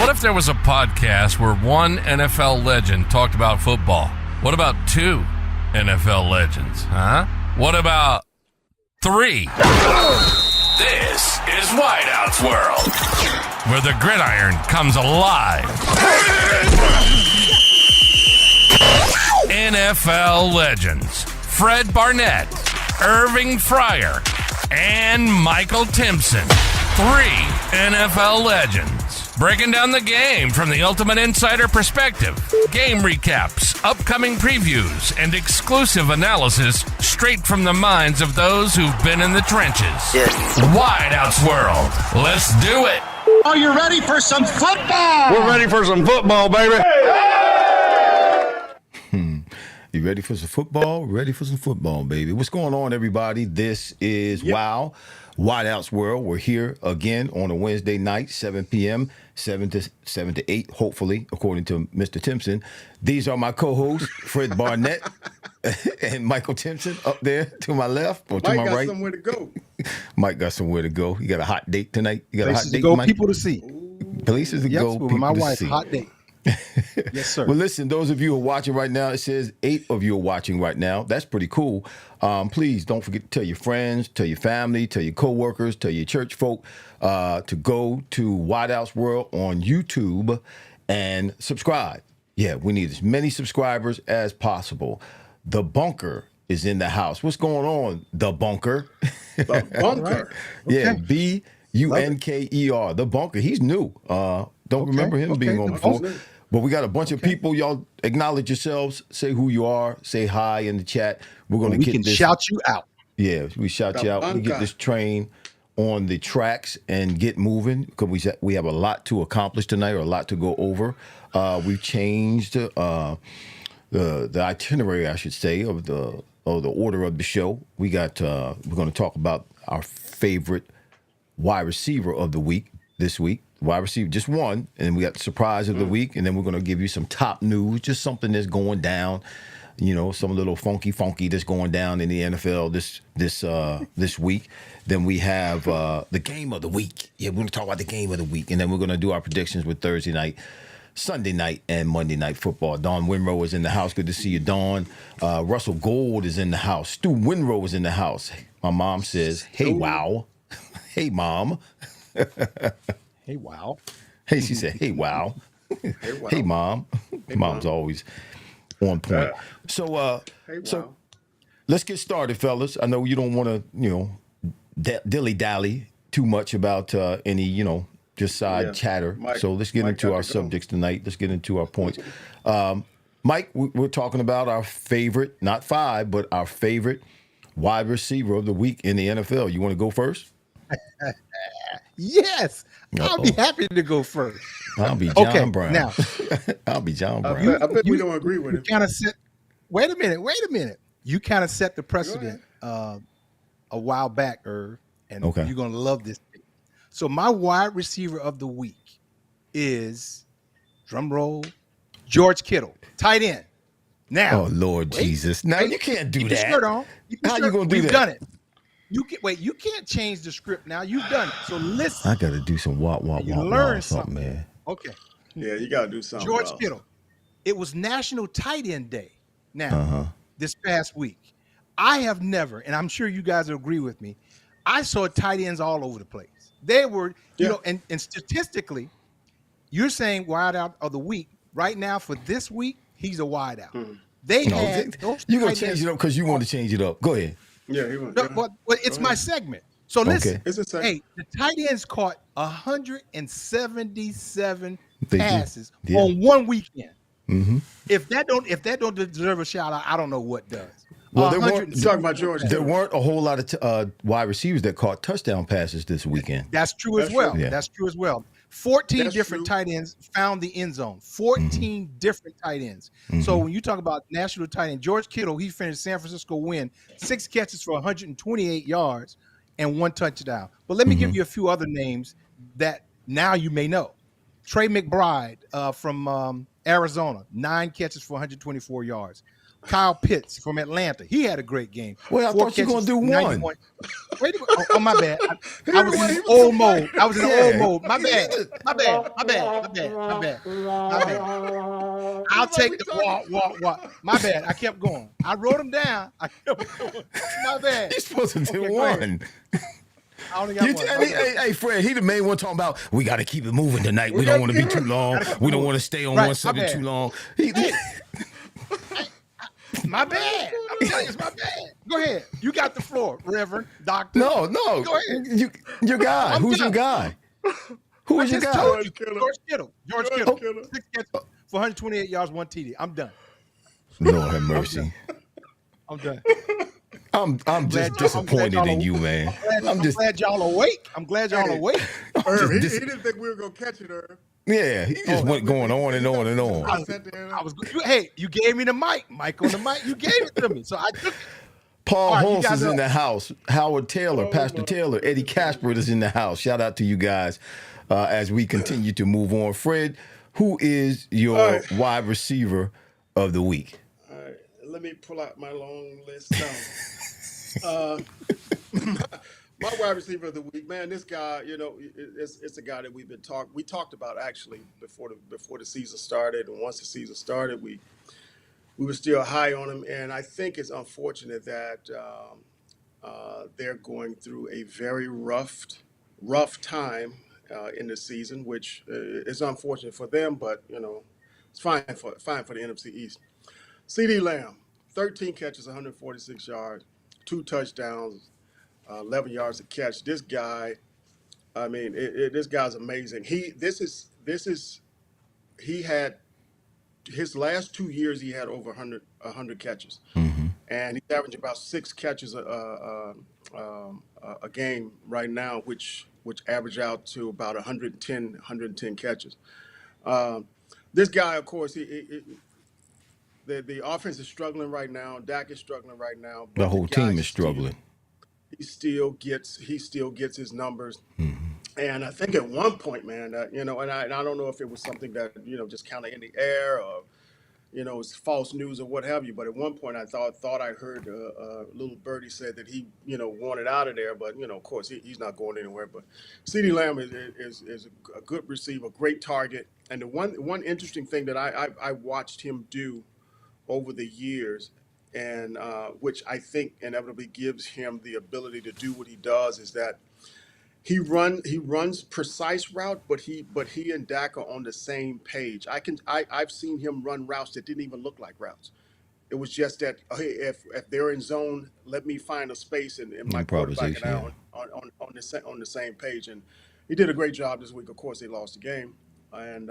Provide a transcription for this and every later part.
What if there was a podcast where one NFL legend talked about football? What about two NFL legends, huh? What about three? This is Wideout's World, where the gridiron comes alive. NFL legends Fred Barnett, Irving Fryar, and Michael Timpson. Three NFL legends breaking down the game from the ultimate insider perspective. Game recaps, upcoming previews, and exclusive analysis straight from the minds of those who've been in the trenches. Wideout's World. Let's do it. Are you ready for some football? We're ready for some football, baby. You ready for some football? Ready for some football, baby. What's going on, everybody? This is Wow, Wideout's World. We're here again on a Wednesday night, 7 p.m., 7 to 8, hopefully, according to Mr. Timpson. These are my co-hosts, Fred Barnett and Michael Timpson up there to my left or to my right. Mike got somewhere to go. Mike got somewhere to go. You got a hot date tonight? You got Places a hot to date, go, Mike? people to see. Places to go, with people my to wife, see. hot date. Yes, sir. Well, listen, those of you who are watching right now, it says 8 of you are watching right now. That's pretty cool. Please don't forget to tell your friends, tell your family, tell your coworkers, tell your church folk to go to Wideout's World on YouTube and subscribe. Yeah, we need as many subscribers as possible. The Bunker is in the house. What's going on, The Bunker? The Bunker. Yeah, Bunker. The Bunker. He's new. Don't remember him being on before. But we got a bunch of people. Y'all acknowledge yourselves. Say who you are. Say hi in the chat. We're going to get can this. shout you out. Yeah, we shout you out. We get this train on the tracks and get moving because we have a lot to accomplish tonight or a lot to go over. We've changed the itinerary, I should say, of the order of the show. We got we're going to talk about our favorite wide receiver of the week this week. Wide receiver, just one, and we got the surprise of the week, and then we're going to give you some top news, just something that's going down, some little funky that's going down in the NFL this week. Then we have the game of the week. Yeah, we're going to talk about the game of the week, and then we're going to do our predictions with Thursday night, Sunday night, and Monday night football. Dawn Winrow is in the house. Good to see you, Dawn. Russell Gold is in the house. Stu Winrow is in the house. My mom says, "Hey, wow." Hey, Mom. Hey, wow. Hey, she said, "Hey, wow." Hey, wow. Hey, Mom. Hey, Mom's Mom. always on point. Hey, wow. So let's get started, fellas. I know you don't want to, dilly-dally too much about any, just side chatter. Mike, So let's get into our subjects tonight. Let's get into our points. Mike, we're talking about our favorite, not five, but our favorite wide receiver of the week in the NFL. You want to go first? Yes. I'll be happy to go first. I'll be John Brown. Now, I'll be John Brown. I bet we don't agree with it. Wait a minute. You kind of set the precedent a while back, Irv, and you're going to love this thing. So my wide receiver of the week is, drum roll, George Kittle, tight end. Now, Oh, Lord Jesus. Now, you can't do keep that. your shirt on. How you going to do that? We've done it. You can't change the script now. You've done it. So listen. I got to do some wop, learn something, man. Okay. Yeah, you got to do something. George Kittle. It was National Tight End Day. Now, this past week, I have never, and I'm sure you guys will agree with me, I saw tight ends all over the place. They were, and statistically, you're saying wide out of the week. Right now, for this week, he's a wide out. They had those You're going to tight change ends- it up because you want to change it up. Go ahead. Yeah, he was. No, but it's my segment. So listen, It's a segment. hey, the tight ends caught 177 They did. passes Yeah. on one weekend. Mm-hmm. If that don't deserve a shout out, I don't know what does. Well, Talking about George. there weren't a whole lot of wide receivers that caught touchdown passes this weekend. That's true as That's well. true. Yeah. That's true as well. 14 That's different true. tight ends found the end zone. 14 different tight ends. So when you talk about national tight end, George Kittle, he finished San Francisco win, 6 catches for 128 yards and 1 touchdown. But let me give you a few other names that now you may know. Trey McBride from Arizona, 9 catches for 124 yards. Kyle Pitts from Atlanta. He had a great game. Well, I thought you were going to do one. Wait a minute. Oh, my bad. I was in old mode. I was in old mode. My bad. I'll take the walk. My bad. I kept going. I wrote them down. I kept going. My bad. You're supposed to do one. I only got one. Hey, Fred, he the main one talking about we got to keep it moving tonight. We don't want to be too long. We don't want to stay on one subject too long. My bad. I'm telling you, it's my bad. Go ahead. You got the floor, Reverend Doctor. No. Go ahead. Your guy. Who's your guy? Who is your guy? George Kittle. 6 catches for 128 yards, 1 TD. I'm done. Lord have mercy. I'm done. I'm just disappointed in you, man. I'm glad y'all awake. I'm glad y'all awake. Irv, he didn't think we were going to catch it, Irv. Yeah, he just went going on and on and on. Hey, you gave me the mic, Mike on the mic. You gave it to me, so I took it. Paul Holmes is in the house. Howard Taylor, Pastor Taylor, Eddie Casper is in the house. Shout out to you guys as we continue to move on. Fred, who is your wide receiver of the week? All right, let me pull out my long list my wide receiver of the week, man. This guy, it's a guy that we talked about actually before the season started, and once the season started, we were still high on him, and I think it's unfortunate that they're going through a very rough time in the season, which is unfortunate for them, but it's fine for the NFC East. CeeDee Lamb, 13 catches, 146 yards, 2 touchdowns. 11 yards a catch. This guy, I mean, this guy's amazing. He had his last 2 years. He had over 100 catches, and he's averaging about 6 catches a game right now, which average out to about 110 catches. This guy, of course, the offense is struggling right now. Dak is struggling right now. The whole team is struggling. He still gets his numbers, and I think at one point, man, and I don't know if it was something that just kind of in the air or it's false news or what have you. But at one point, I thought I heard little birdie said that he wanted out of there, but of course he's not going anywhere. But CeeDee Lamb is a good receiver, great target, and the one interesting thing that I watched him do over the years, and which I think inevitably gives him the ability to do what he does, is that he runs precise route, but he and Dak are on the same page. I've seen him run routes that didn't even look like routes. It was just that, hey, if they're in zone, let me find a space and my quarterback and I on the same page. And he did a great job this week. Of course, they lost the game, and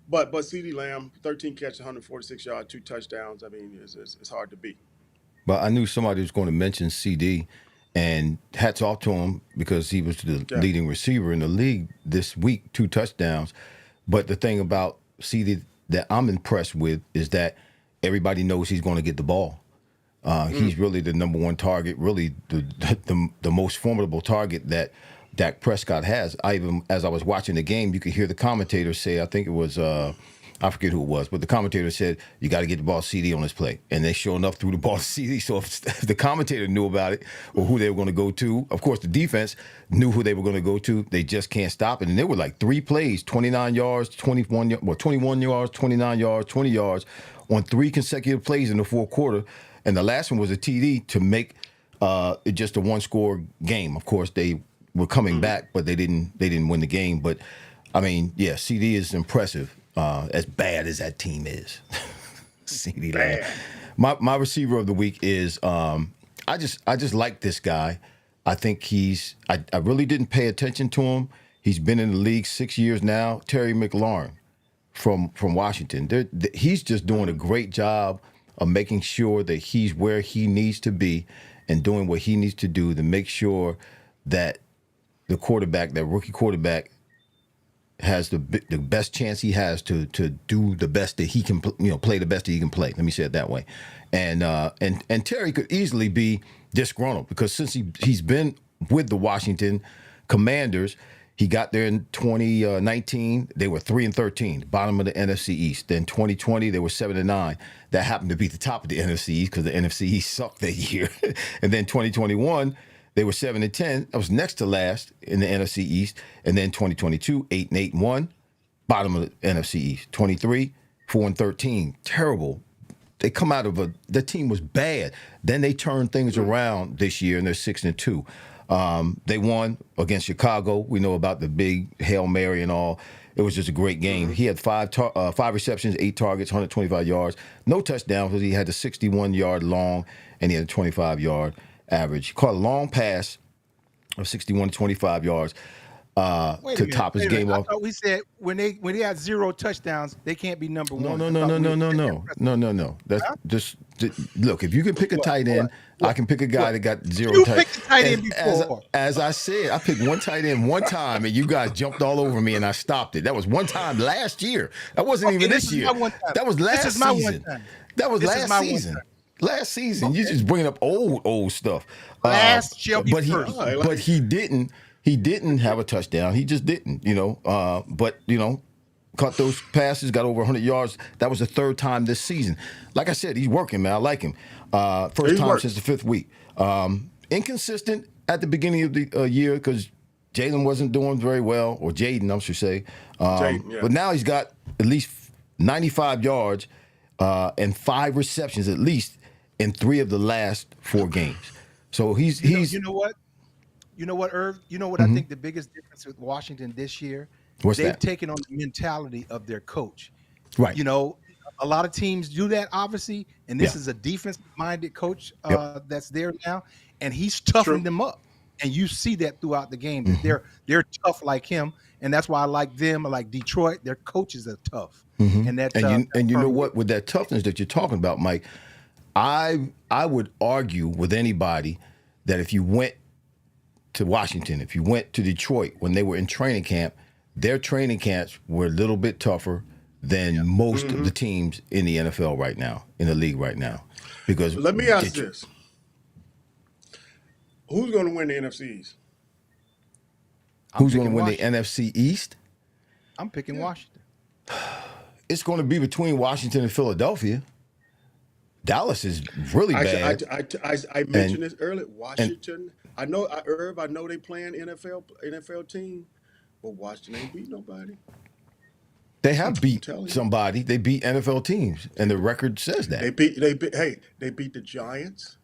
but CeeDee Lamb, 13 catches, 146 yards, 2 touchdowns. I mean, it's hard to beat. But I knew somebody was going to mention CD, and hats off to him because he was the leading receiver in the league this week, 2 touchdowns. But the thing about CD that I'm impressed with is that everybody knows he's going to get the ball. He's really the number one target, really the most formidable target that Dak Prescott has. As I was watching the game, you could hear the commentator say, I think it was, I forget who it was, but the commentator said, you got to get the ball to CD on this play. And they sure enough threw the ball to CD. So if the commentator knew about it or who they were going to go to, of course, the defense knew who they were going to go to. They just can't stop it. And there were like 3 plays, 29 yards, 21 yards, 29 yards, 20 yards on 3 consecutive plays in the fourth quarter. And the last one was a TD to make it just a 1-score game. Of course, they were coming back, but they didn't win the game. But I mean, yeah, CD is impressive. As bad as that team is, CD Lamb. My receiver of the week is I just like this guy. I think I really didn't pay attention to him. He's been in the league 6 years now. Terry McLaurin from Washington. He's just doing a great job of making sure that he's where he needs to be and doing what he needs to do to make sure that the quarterback, that rookie quarterback, has the best chance he has to do the best that he can, play the best that he can play. Let me say it that way. And Terry could easily be disgruntled because since he's been with the Washington Commanders, He got there in 2019. They were 3-13, bottom of the NFC East. Then 2020, they were 7-9. That happened to be the top of the NFC East because the NFC East sucked that year. And then 2021, they were 7-10. That was next to last in the NFC East. And then 2022, 8-8-1, bottom of the NFC East. 23, 4-13, terrible. They come out of the team was bad. Then they turned things around this year, and they're 6-2. They won against Chicago. We know about the big Hail Mary and all. It was just a great game. He had 5 receptions, 8 targets, 125 yards. No touchdowns because he had a 61-yard long, and he had a 25-yard average. He caught a long pass of 61 to 25 yards to top his game off. I thought we said when they had 0 touchdowns, they can't be number one. No. That's just look. If you can pick a tight end, I can pick a guy that got 0 You tight. picked a tight end before. As I said, I picked one tight end one time, and you guys jumped all over me, and I stopped it. That was one time last year. That wasn't even this year. That was last season. That was last season. Last season, you just bringing up old stuff. Last year, but he didn't. He didn't have a touchdown. He just didn't, But, caught those passes, got over 100 yards. That was the 3rd time this season. Like I said, he's working, man. I like him. First time since the 5th week. Inconsistent at the beginning of the year because Jalen wasn't doing very well, or Jaden, I should say. But now he's got at least 95 yards and 5 receptions at least in 3 of the last 4 games. So he's You know what? You know what, Irv? You know what I think the biggest difference with Washington this year? They've taken on the mentality of their coach. Right. A lot of teams do that, obviously, and this is a defensive-minded coach that's there now, and he's toughened them up. And you see that throughout the game. That they're tough like him, and that's why I like them. I like Detroit. Their coaches are tough. And you know what? With that toughness that you're talking about, Mike, I would argue with anybody that if you went to Washington, if you went to Detroit when they were in training camp, their training camps were a little bit tougher than most of the teams in the NFL right now, in the league right now. Because let me ask this. Who's going to win the NFC East? Who's going to win the NFC East? I'm picking Washington. It's going to be between Washington and Philadelphia. Dallas is really bad. I mentioned this earlier. Washington. I know, Irv. I know they playing NFL team, but Washington ain't beat nobody. They have beat somebody. They beat NFL teams, and the record says that. They beat the Giants.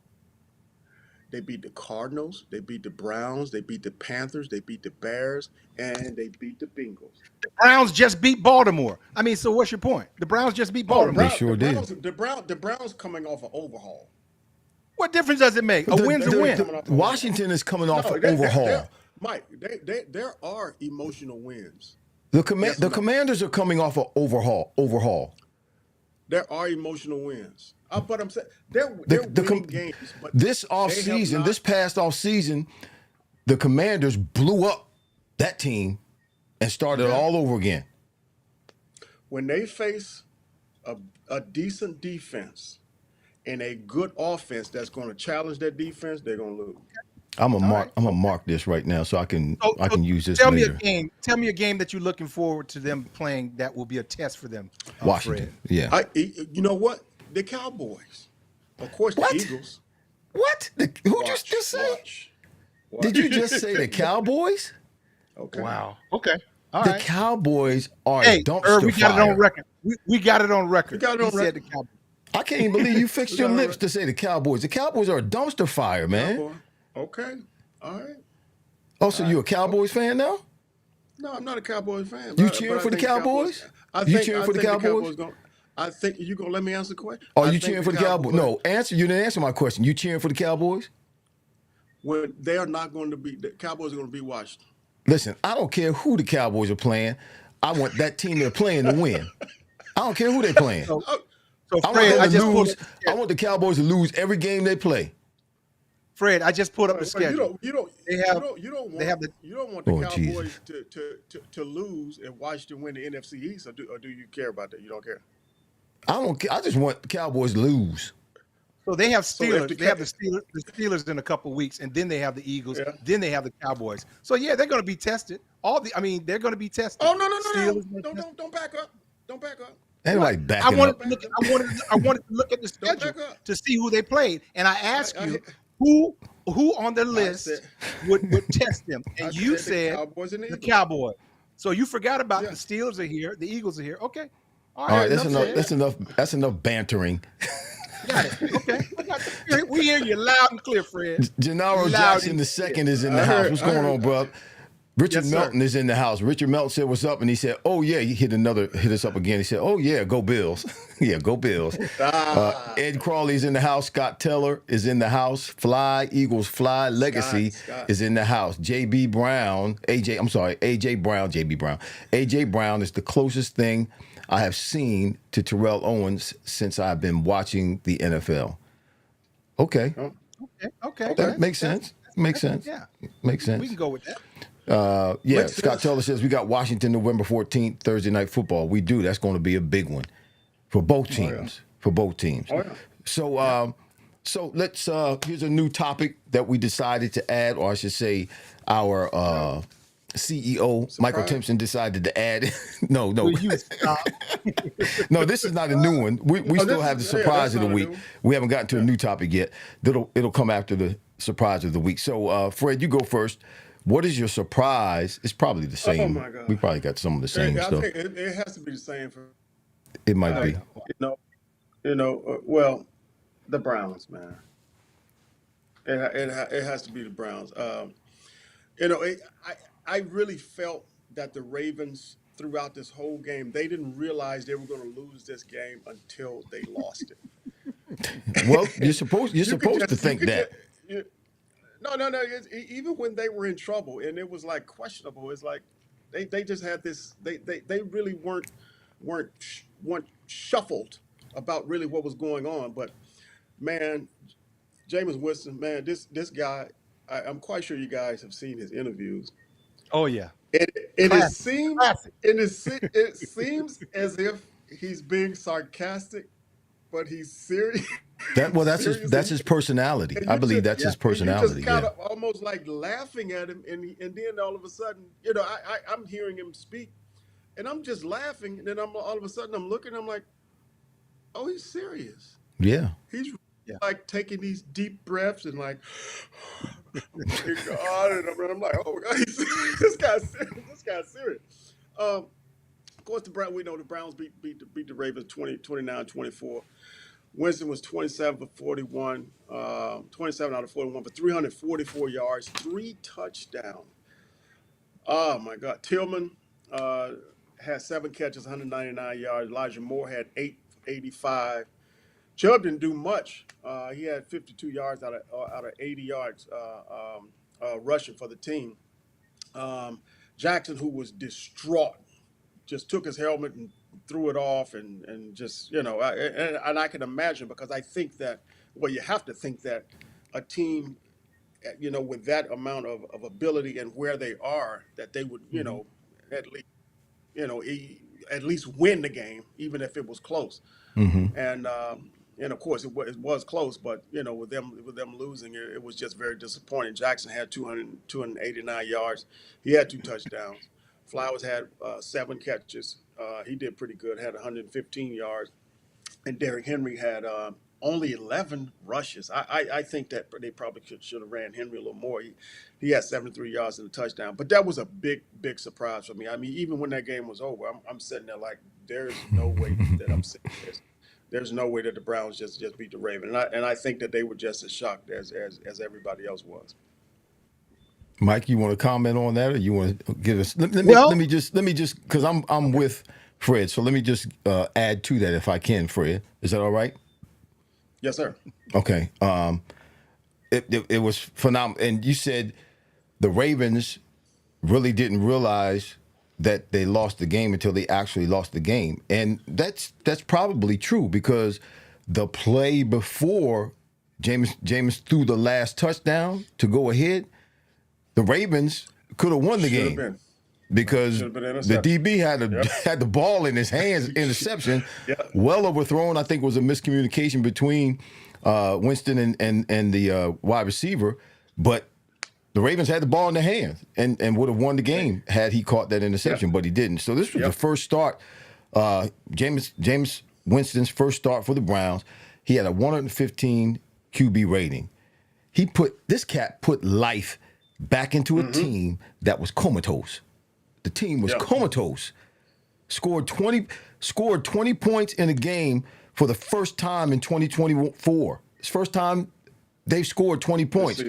They beat the Cardinals. They beat the Browns. They beat the Panthers. They beat the Bears, and they beat the Bengals. The Browns just beat Baltimore. I mean, so what's your point? The Browns just beat Baltimore. They sure did. The Browns coming off an overhaul. What difference does it make? A win's a win. Washington is coming off an overhaul. Mike, there are emotional wins. The Commanders are coming off an overhaul. There are emotional wins. But I'm saying they're winning games. But this past off season, the Commanders blew up that team and started all over again. When they face a decent defense and a good offense that's going to challenge that defense, they're going to lose. I'm gonna mark this right now so I can use this. Tell later. me a game that you're looking forward to them playing that will be a test for them. Washington. Fred. Yeah. You know what? The Cowboys. Of course, the Eagles. What? Who just say? Did you just say the Cowboys? Okay. Wow. Okay. All the right. Cowboys are dumpster Irv, we got fire. it on record. We got it on record. Said the Cowboys. I can't even believe you fixed your lips to say the Cowboys. The Cowboys are a dumpster fire, man. Cowboy. Okay. All right. Oh, so you a Cowboys fan now? No, I'm not a Cowboys fan. You cheering for the Cowboys? You cheering for the Cowboys? I think you gonna let me answer the question. Oh, you cheering for the Cowboys? No, you didn't answer my question. You cheering for the Cowboys? When they are not going to be, the Cowboys are going to be Washington. Listen, I don't care who the Cowboys are playing. I want that team they're playing to win. I don't care who they're playing. So Fred, I want the Cowboys to lose every game they play. Fred, I just pulled up the schedule. You don't want the Cowboys to lose and Washington win the NFC East, or do you care about that? You don't care. I don't care. I just want the Cowboys to lose. So they have Steelers. They have the Steelers in a couple of weeks, and then they have the Eagles. Yeah. Then they have the Cowboys. So yeah, they're going to be tested. they're going to be tested. Oh no! Steelers Don't back up! Don't back up! Anybody I backing wanted up? to look. I wanted to look at the Don't schedule back up. to see who they played, and I asked I- you who on the list said- would test them, and I you said the said Cowboys and the the Eagles. Cowboys. So you forgot about Yeah. the Steelers are here, the Eagles are here. Okay, All right, that's enough. said. That's enough bantering. Got it. Okay, I got the, we hear you loud and clear, Fred. Gennaro Loud Jackson and II is in the I house. heard- What's I going heard- on, bro? Richard Yes, sir. Melton is in the house. Richard Melton said, "What's up?" And he said, "Oh yeah." He hit us up again. He said, "Oh yeah, go Bills." Yeah, go Bills. Ed Crawley's in the house. Scott Teller is in the house. Fly Eagles Fly Legacy Scott. is in the house. AJ Brown. AJ Brown is the closest thing I have seen to Terrell Owens since I've been watching the NFL. Okay. Okay. That makes sense. Makes sense. Yeah, Makes sense. we can go with that. Yeah, Scott Teller says we got Washington November 14th, Thursday Night Football. We do. That's going to be a big one for both teams. For both teams. Oh, yeah. So let's here's a new topic that we decided to add, or I should say our CEO Michael Timpson decided to add. No. Will you stop? No, this is not a new one. We still have the surprise of the week. We haven't gotten to a new topic yet. It'll come after the surprise of the week. So, Fred, you go first. What is your surprise? It's probably the same. Oh my God. We probably got some of the same I stuff. think it has to be the same for It might be. Well, the Browns, man. It has to be the Browns. I really felt that the Ravens throughout this whole game, they didn't realize they were going to lose this game until they lost it. Well, you're supposed to think that. No. Even when they were in trouble and it was like questionable, it's like they just had this. They really weren't shuffled about really what was going on. But man, Jameis Winston, man, this guy, I'm quite sure you guys have seen his interviews. Oh yeah. It seems Classic. it seems as if he's being sarcastic, but he's serious. That's his personality. I believe that's his personality. You just kind of almost like laughing at him, and then all of a sudden, I'm hearing him speak, and I'm just laughing, and then all of a sudden I'm looking, I'm like, oh, he's serious. Yeah. He's like taking these deep breaths and like, God, and I'm like, oh, God, this guy's serious. Of course, we know the Browns beat the Ravens 29-24. Winston was 27 for 41, 27 out of 41 for 344 yards, 3 touchdowns. Oh, my God. Tillman had 7 catches, 199 yards. Elijah Moore had 885. Chubb didn't do much. He had 52 yards out of 80 yards rushing for the team. Jackson, who was distraught, just took his helmet and threw it off and just, and I can imagine, because I think that, well, you have to think that a team, with that amount of ability and where they are, that they would, at least win the game, even if it was close. Mm-hmm. And of course it was close, but with them losing, it was just very disappointing. Jackson had 289 yards. He had 2 touchdowns. Flowers had 7 catches. He did pretty good, had 115 yards. And Derrick Henry had only 11 rushes. I think that they probably should have ran Henry a little more. He had 73 yards and a touchdown. But that was a big surprise for me. I mean, even when that game was over, I'm sitting there like, there's no way that I'm sitting there. There's no way that the Browns just beat the Ravens. And I think that they were just as shocked as everybody else was. Mike, you want to comment on that, or you want to give us? Let me just because I'm with Fred, so let me just add to that if I can, Fred. Is that all right? Yes, sir. Okay. It was phenomenal, and you said the Ravens really didn't realize that they lost the game until they actually lost the game, and that's probably true, because the play before Jameis threw the last touchdown to go ahead, the Ravens could have won the game because the DB had the ball in his hands, interception, well overthrown. I think it was a miscommunication between Winston and the wide receiver, but the Ravens had the ball in their hands and would have won the game had he caught that interception, but he didn't. So this was the first start. Jameis Winston's first start for the Browns. He had a 115 QB rating. This cat put life back into a team that was comatose. The team was comatose. Scored 20 points in a game for the first time in 2024. It's the first time they've scored 20 points.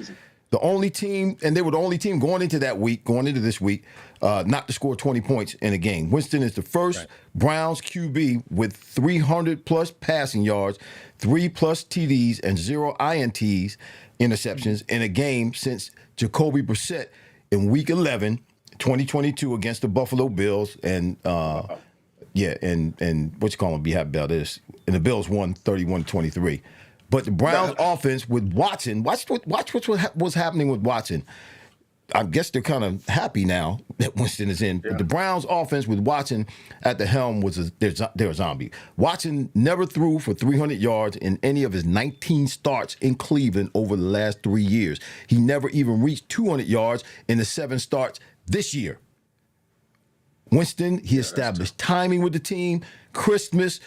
The only team, and they were the only team going into this week, not to score 20 points in a game. Winston is the first Browns QB with 300-plus passing yards, 3+ TDs, and 0 INTs, interceptions, in a game since Jacoby Brissett in Week 11, 2022, against the Buffalo Bills. And, and what you call them, be happy about this. And the Bills won 31-23. But the Browns offense with Watson, watch what's happening with Watson. I guess they're kind of happy now that Winston is in. But the Browns offense with Watson at the helm they're a zombie. Watson never threw for 300 yards in any of his 19 starts in Cleveland over the last 3 years. He never even reached 200 yards in the 7 starts this year. Winston, he established timing with the team, crispness,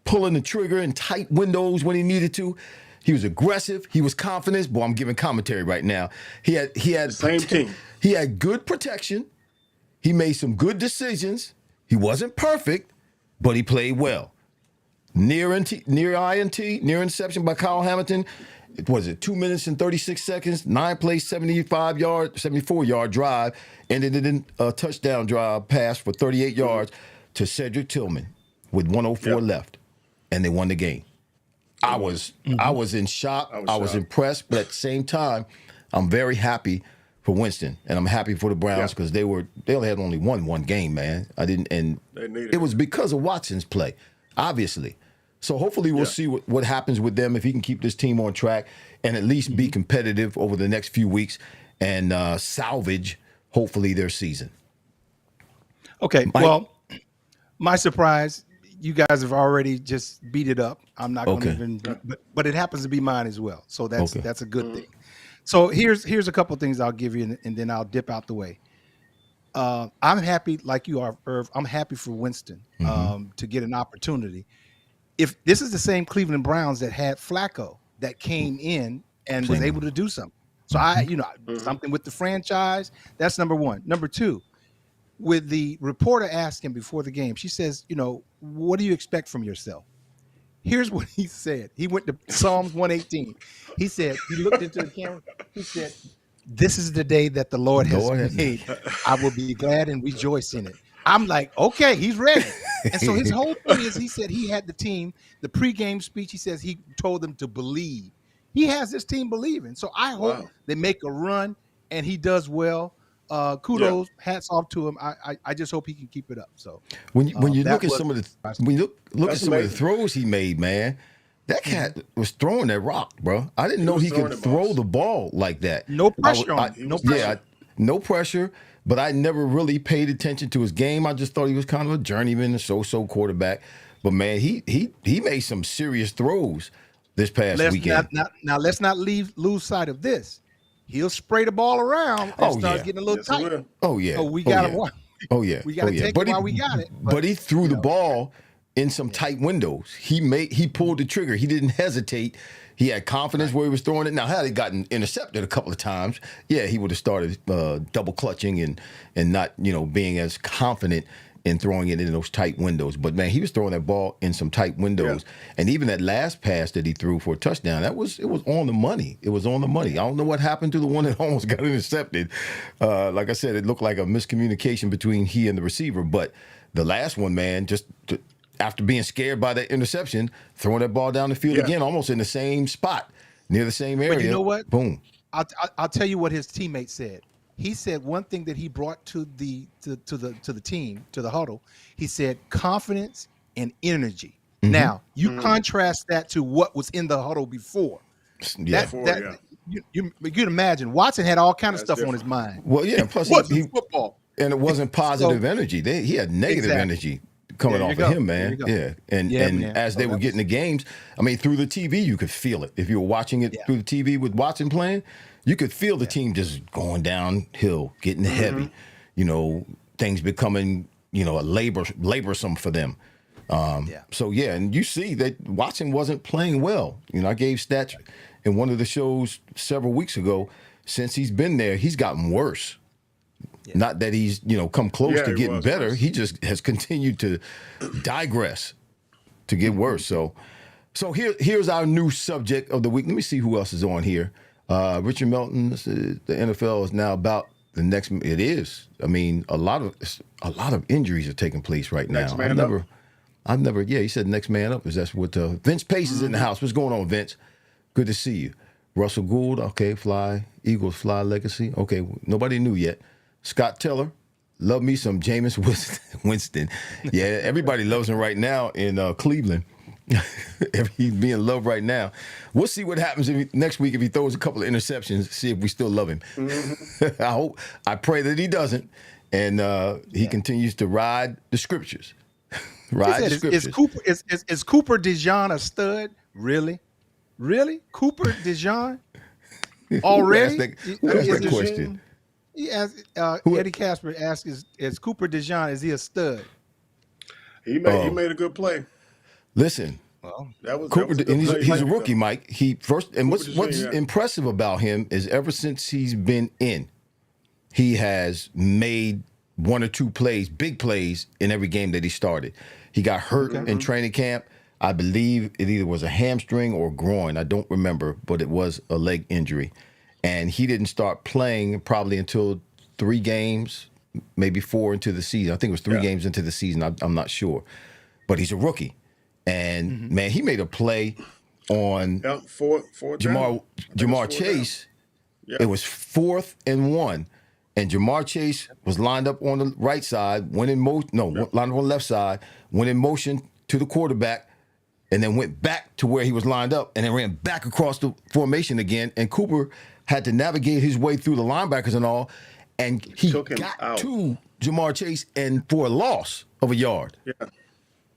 pulling the trigger in tight windows when he needed to. He was aggressive. He was confident. Boy, I'm giving commentary right now. He had same team. He had good protection. He made some good decisions. He wasn't perfect, but he played well. Near interception by Kyle Hamilton. Was it 2 minutes and 36 seconds? 9 plays, 74-yard drive, ended in a touchdown drive pass for 38 yards to Cedric Tillman with 1:04 left. And they won the game. I was in shock. I was impressed, but at the same time, I'm very happy for Winston, and I'm happy for the Browns because they only had won one game, man. It was because of Watson's play, obviously. So hopefully we'll see what happens with them if he can keep this team on track and at least be competitive over the next few weeks and salvage, hopefully, their season. Okay, well, my surprise. You guys have already just beat it up. I'm not going to even, but it happens to be mine as well. So that's a good thing. So here's a couple of things I'll give you, and then I'll dip out the way. I'm happy, like you are, Irv. I'm happy for Winston to get an opportunity. If this is the same Cleveland Browns that had Flacco that came in and was able to do something. So something with the franchise. That's number one. Number two. With the reporter asking before the game, she says, what do you expect from yourself? Here's what he said. He went to Psalms 118. He said, he looked into the camera. He said, this is the day that the Lord has made. I will be glad and rejoice in it. I'm like, okay, he's ready. And so his whole thing is, he said he had the team, the pregame speech, he says he told them to believe. He has this team believing. So I hope they make a run and he does well. Kudos, hats off to him. I just hope he can keep it up. So when you look at some of the throws he made, man, that cat was throwing that rock, bro. I didn't know he could throw the ball like that. No pressure on him. No pressure. Yeah, no pressure. But I never really paid attention to his game. I just thought he was kind of a journeyman, a so-so quarterback. But man, he made some serious throws this past weekend. Now let's not lose sight of this. He'll spray the ball around and start getting a little tight. Oh, yeah. So we got to we got to take it while we got it. But he threw the ball in some tight windows. He pulled the trigger. He didn't hesitate. He had confidence where he was throwing it. Now, had he gotten intercepted a couple of times, he would have started double clutching and not, being as confident in throwing it in those tight windows. But man, he was throwing that ball in some tight windows. Yeah. And even that last pass that he threw for a touchdown, it was on the money. It was on the money. I don't know what happened to the one that almost got intercepted. Like I said, it looked like a miscommunication between he and the receiver. But the last one, man, after being scared by that interception, throwing that ball down the field again, almost in the same spot, near the same area. But you know what? Boom. I'll tell you what his teammate said. He said one thing that he brought to the team, to the huddle. He said confidence and energy. Mm-hmm. Now you contrast that to what was in the huddle before. You can imagine Watson had all kind of stuff on his mind. Well, yeah, and plus he football, and it wasn't positive energy. He had negative energy coming off of him, man. Yeah, and as they were getting the games, I mean, through the TV, you could feel it. If you were watching it through the TV with Watson playing, You could feel the team just going downhill, getting heavy. You know, things becoming, you know, laborsome for them. So yeah, and you see that Watson wasn't playing well. You know, I gave stats in one of the shows several weeks ago. Since he's been there, he's gotten worse. Not that he's, you know, come close to getting better. Worse. He just has continued to digress to get worse. So here's our new subject of the week. Let me see who else is on here. Richard Melton, the NFL is now about the next. It is. I mean, a lot of injuries are taking place right now. I've never. Yeah, he said next man up. Is that's what Vince Pace is in the house. What's going on, Vince? Good to see you. Russell Gould. Okay, fly Eagles, fly legacy. Okay, nobody knew yet. Scott Teller. Love me some Jameis Winston. Yeah, everybody loves him right now in Cleveland. He's being loved right now. We'll see what happens next week if he throws a couple of interceptions. See if we still love him. I pray that he doesn't, and he continues to ride the scriptures. Is Cooper DeJean a stud? Really? Cooper DeJean already? Who asked that question? He asked, Eddie Casper asked, "Is Cooper DeJean? Is he a stud?" He made a good play. Listen, he's a rookie, Mike. What's impressive about him is ever since he's been in, he has made one or two plays, big plays in every game that he started. He got hurt in training camp. I believe it either was a hamstring or groin. I don't remember, but it was a leg injury. And he didn't start playing probably until 3 games, maybe 4 into the season. I think it was 3 games into the season. I'm not sure. But he's a rookie. And, man, he made a play on Jamar Chase. Yeah. It was 4th and 1. And Jamar Chase was lined up on the right side, lined up on the left side, went in motion to the quarterback, and then went back to where he was lined up, and then ran back across the formation again. And Cooper had to navigate his way through the linebackers and all, and he got to Jamar Chase and for a loss of a yard. Yeah.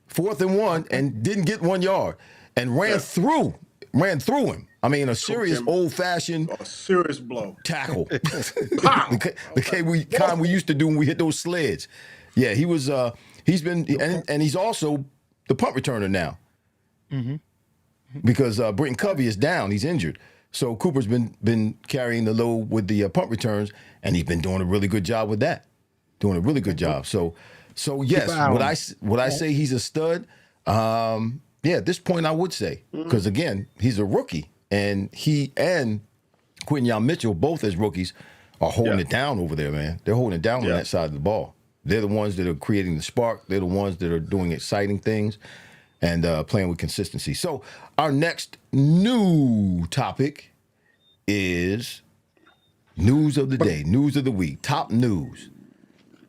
4th and 1, and didn't get 1 yard, and ran through him. I mean, a serious old-fashioned serious blow tackle. the kind we used to do when we hit those sleds. Yeah, he was. He's been, and he's also the punt returner now. Because Britton Covey is down; he's injured. So Cooper's been carrying the load with the punt returns, and he's been doing a really good job with that. Doing a really good job. So yes, would I say he's a stud? At this point I would say, because again, he's a rookie, and he and Quinyon Mitchell, both as rookies, are holding it down over there, man. They're holding it down on that side of the ball. They're the ones that are creating the spark. They're the ones that are doing exciting things and playing with consistency. So our next new topic is news of the day, news of the week, top news.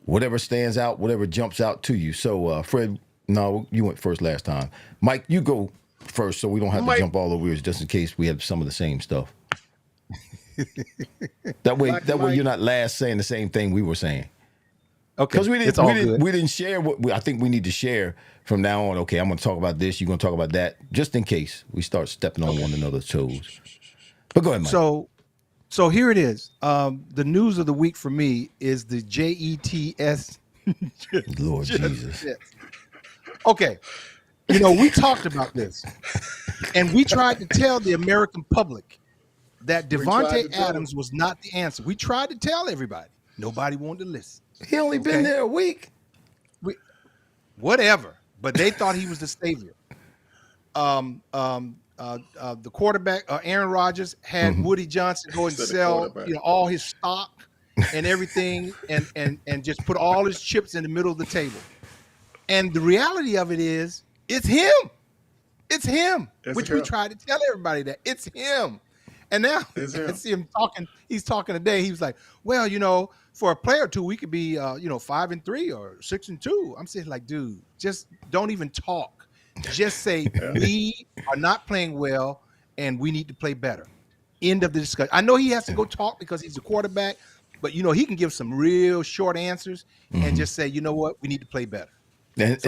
Whatever stands out, whatever jumps out to you. So, Fred, no, you went first last time. Mike, you go first so we don't have to jump all over yours just in case we have some of the same stuff. That way you're not last saying the same thing we were saying. Okay. Because we didn't share what I think we need to share from now on. Okay, I'm going to talk about this. You're going to talk about that, just in case we start stepping on one another's toes. But go ahead, Mike. So here it is. The news of the week for me is the JETS. Lord Jesus. Okay. You know, we talked about this, and we tried to tell the American public that Devontae Adams was not the answer. We tried to tell everybody. Nobody wanted to listen. He only been there a week. Whatever. But they thought he was the savior. The quarterback, Aaron Rodgers, had Woody Johnson go and sell all his stock and everything and just put all his chips in the middle of the table. And the reality of it is, it's him. It's him, we tried to tell everybody that. It's him. And now I see him talking. He's talking today. He was like, well, for a player or two, we could be, 5-3 or 6-2. I'm saying, like, dude, just don't even talk. Just say we are not playing well and we need to play better. End of the discussion. I know he has to go talk because he's a quarterback, but he can give some real short answers and just say, you know what, we need to play better.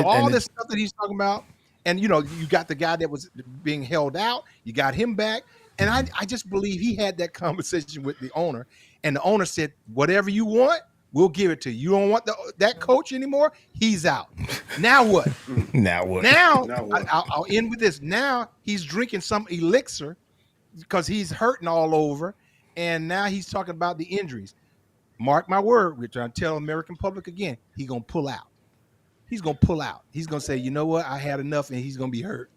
All this stuff that he's talking about, and you got the guy that was being held out, you got him back. And I just believe he had that conversation with the owner, and the owner said, whatever you want, we'll give it to you. You don't want that coach anymore? He's out. Now what? Now what? Now, Now what? I'll end with this. Now he's drinking some elixir because he's hurting all over, and now he's talking about the injuries. Mark my word, we're trying to tell American public again, he's going to pull out. He's going to pull out. He's going to say, you know what? I had enough, and he's going to be hurt.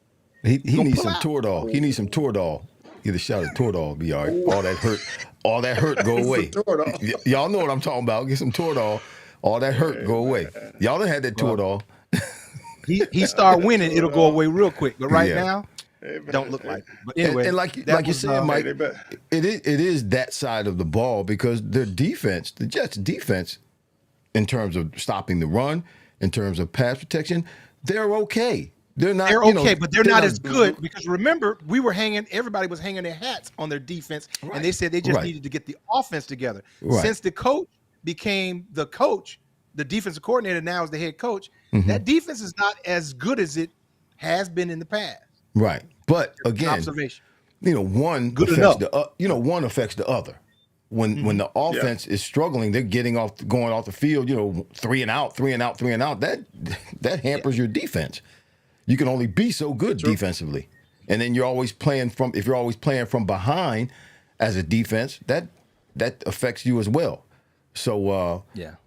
He needs some Toradol. He needs some Toradol. Get a shot of Toradol, be all right. All that hurt go away. Y'all know what I'm talking about. Get some Toradol. All that hurt go away. Y'all done had that Toradol. He start winning, it'll go away real quick. But right now, don't look like it. But anyway, and like you said, Mike, it is that side of the ball because their defense, the Jets' defense, in terms of stopping the run, in terms of pass protection, they're okay. They're not. They're okay, but they're not as good because remember, everybody was hanging their hats on their defense, and they said they just needed to get the offense together. Right. Since the coach became the coach, the defensive coordinator now is the head coach, that defense is not as good as it has been in the past. Right. But again, observation. One affects the other. When the offense is struggling, they're going off the field, 3 and out. That hampers your defense. You can only be so good defensively. And then if you're always playing from behind as a defense, that affects you as well. So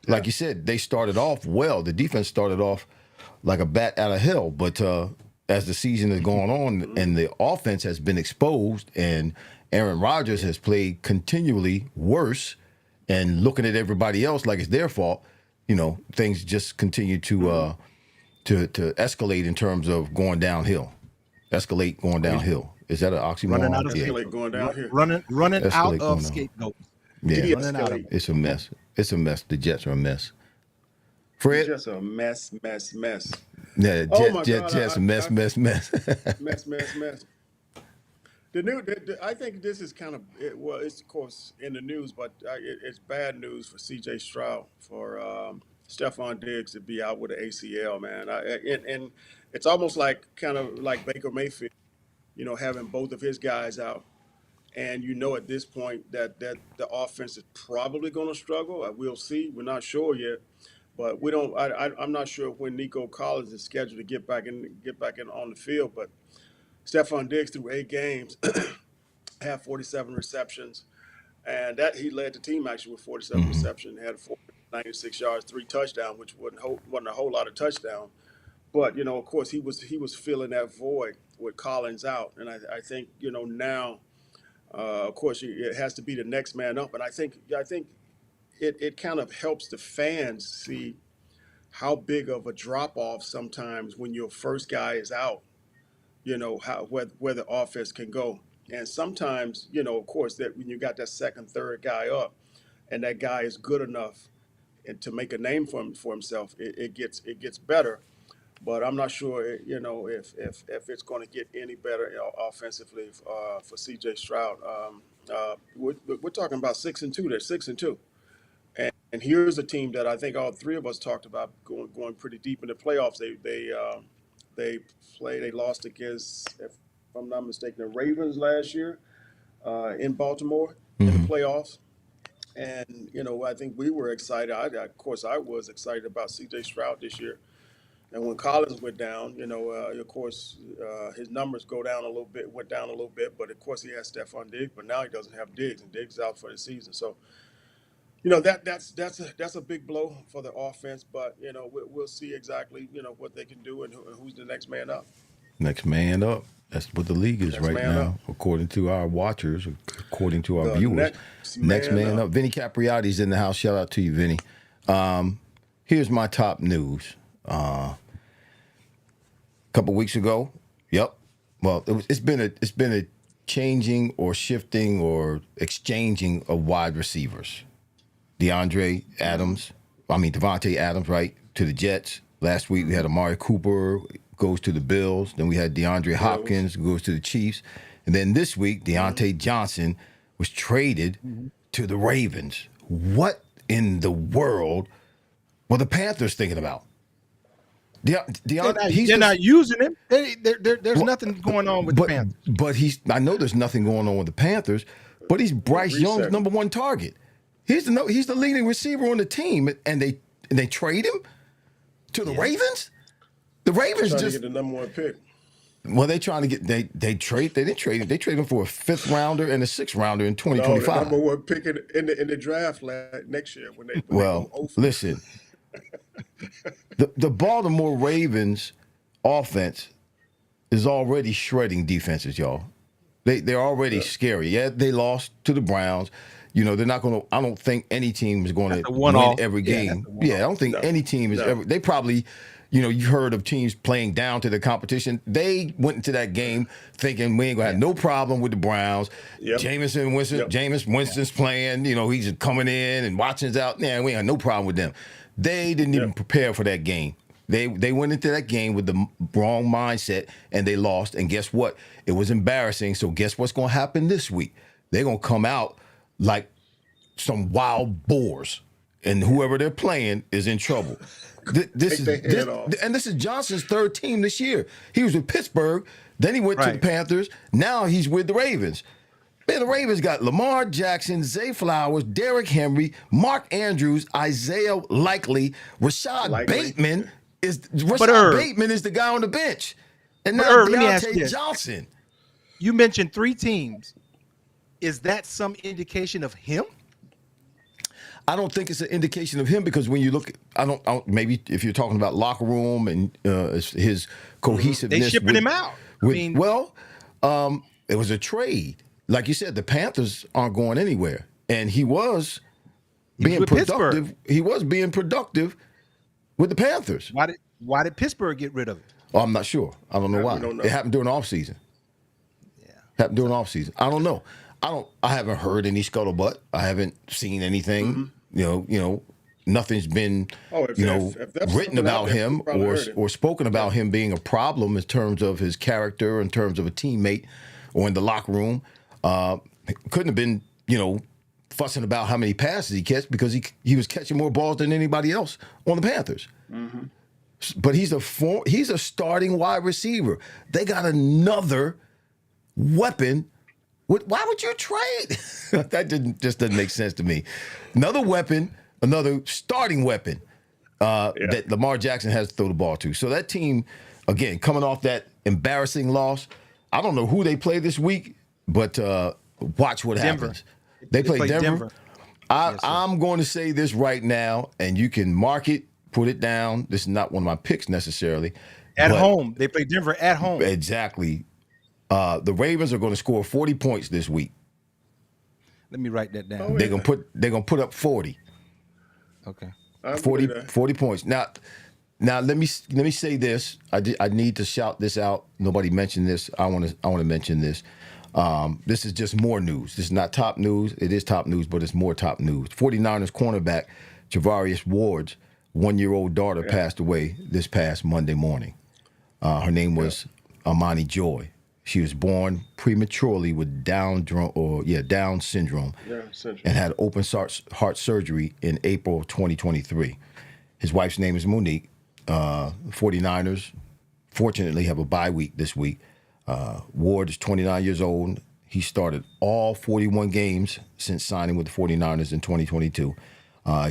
like you said, they started off well. The defense started off like a bat out of hell, but as the season is going on and the offense has been exposed and Aaron Rodgers has played continually worse and looking at everybody else like it's their fault, things just continue to escalate in terms of going downhill. Escalate going downhill. Is that an oxymoron? Running out of escalate going downhill. Running out of scapegoats. Yeah, out it's a mess. It's a mess. The Jets are a mess. Fred? Just a mess. Yeah, Jets, mess. Mess. I think this is kind of it's of course in the news, but it's bad news for C.J. Stroud, for Stephon Diggs to be out with an ACL, man. And it's almost like kind of like Baker Mayfield, having both of his guys out, and at this point that the offense is probably going to struggle. We'll see. We're not sure yet. But we don't. I'm not sure when Nico Collins is scheduled to get back in on the field. But Stephon Diggs through 8 games, had 47 receptions, and that he led the team actually with 47 receptions. Had 96 yards, 3 touchdowns, which wasn't a whole lot of touchdown. But of course, he was filling that void with Collins out, and I think now, of course, it has to be the next man up. And I think. It kind of helps the fans see how big of a drop off sometimes when your first guy is out, where the offense can go. And sometimes, of course, that when you got that second, third guy up and that guy is good enough and to make a name for himself, it gets better. But I'm not sure, if it's going to get any better offensively for C.J. Stroud. We're talking about 6-2. They're 6-2. And here's a team that I think all three of us talked about going pretty deep in the playoffs. They lost against, if I'm not mistaken, the Ravens last year in Baltimore in the playoffs. And I think we were excited. Of course, I was excited about C.J. Stroud this year. And when Collins went down, of course, his numbers went down a little bit. But of course, he has Stephon Diggs, but now he doesn't have Diggs, and Diggs is out for the season. So. That's a big blow for the offense, but we'll see exactly what they can do and who's the next man up. Next man up. That's what the league is right now, according to our watchers, according to our viewers. Next man up. Vinny Capriati's in the house. Shout out to you, Vinny. Here's my top news. A couple weeks ago. Yep. Well, it's been a changing or shifting or exchanging of wide receivers. Devontae Adams, right, to the Jets. Last week we had Amari Cooper goes to the Bills. Then we had DeAndre Hopkins goes to the Chiefs. And then this week, Deontay Johnson was traded to the Ravens. What in the world were the Panthers thinking about? They're not using him. There's nothing going on with the Panthers. But I know there's nothing going on with the Panthers, but he's Bryce Young's #1 target. He's the leading receiver on the team, and they trade him to the Ravens. The Ravens trying just to get the #1 pick. Well, they trying to get they didn't trade him. They traded him for a 5th rounder and a 6th rounder in 2025. No, the #1 pick in the draft next year when they listen, the Baltimore Ravens offense is already shredding defenses, y'all. They're already scary. Yeah, they lost to the Browns. You know, they're not going to. I don't think any team is going to win every game. I don't think any team is ever. They probably. You know, you've heard of teams playing down to the competition. They went into that game thinking we ain't gonna have no problem with the Browns. Jameis Winston's playing. You know, he's coming in and Watson's out. Man, we ain't got no problem with them. They didn't even prepare for that game. They went into that game with the wrong mindset and they lost. And guess what? It was embarrassing. So guess what's gonna happen this week? They're gonna come out like some wild boars, and whoever they're playing is in trouble. This is Johnson's 3rd team this year. He was with Pittsburgh, then he went to the Panthers. Now he's with the Ravens. Man, the Ravens got Lamar Jackson, Zay Flowers, Derrick Henry, Mark Andrews, Isaiah Likely, Rashad Bateman is the guy on the bench, and now Deontay Johnson. You mentioned 3 teams. Is that some indication of him? I don't think it's an indication of him because when you look, I don't maybe if you're talking about locker room and his cohesiveness, they shipping him out. It was a trade. Like you said, the Panthers aren't going anywhere, and he was being productive. Pittsburgh. He was being productive with the Panthers. Why did Pittsburgh get rid of him? Oh, I'm not sure. I don't know why. It happened during the offseason. Happened during the offseason. I don't know. I haven't heard any scuttlebutt. I haven't seen anything. You know, nothing's been written about him or spoken about him being a problem in terms of his character, in terms of a teammate, or in the locker room. Couldn't have been, fussing about how many passes he catch because he was catching more balls than anybody else on the Panthers. But he's a starting wide receiver. They got another weapon. Why would you trade? That doesn't make sense to me. Another weapon, another starting weapon that Lamar Jackson has to throw the ball to. So that team, again, coming off that embarrassing loss, I don't know who they play this week, but watch what happens. They play Denver. I'm going to say this right now, and you can mark it, put it down. This is not one of my picks necessarily. At home. They play Denver at home. Exactly. The Ravens are going to score 40 points this week. Let me write that down. They're gonna put up 40. Okay. 40 points. Now let me say this. I need to shout this out. Nobody mentioned this. I want to mention this. This is just more news. This is not top news. It is top news, but it's more top news. 49ers cornerback Javarius Ward's 1-year-old daughter passed away this past Monday morning. Her name was Amani Joy. She was born prematurely with Down syndrome and had open heart surgery in April 2023. His wife's name is Monique. 49ers, fortunately, have a bye week this week. Ward is 29 years old. He started all 41 games since signing with the 49ers in 2022.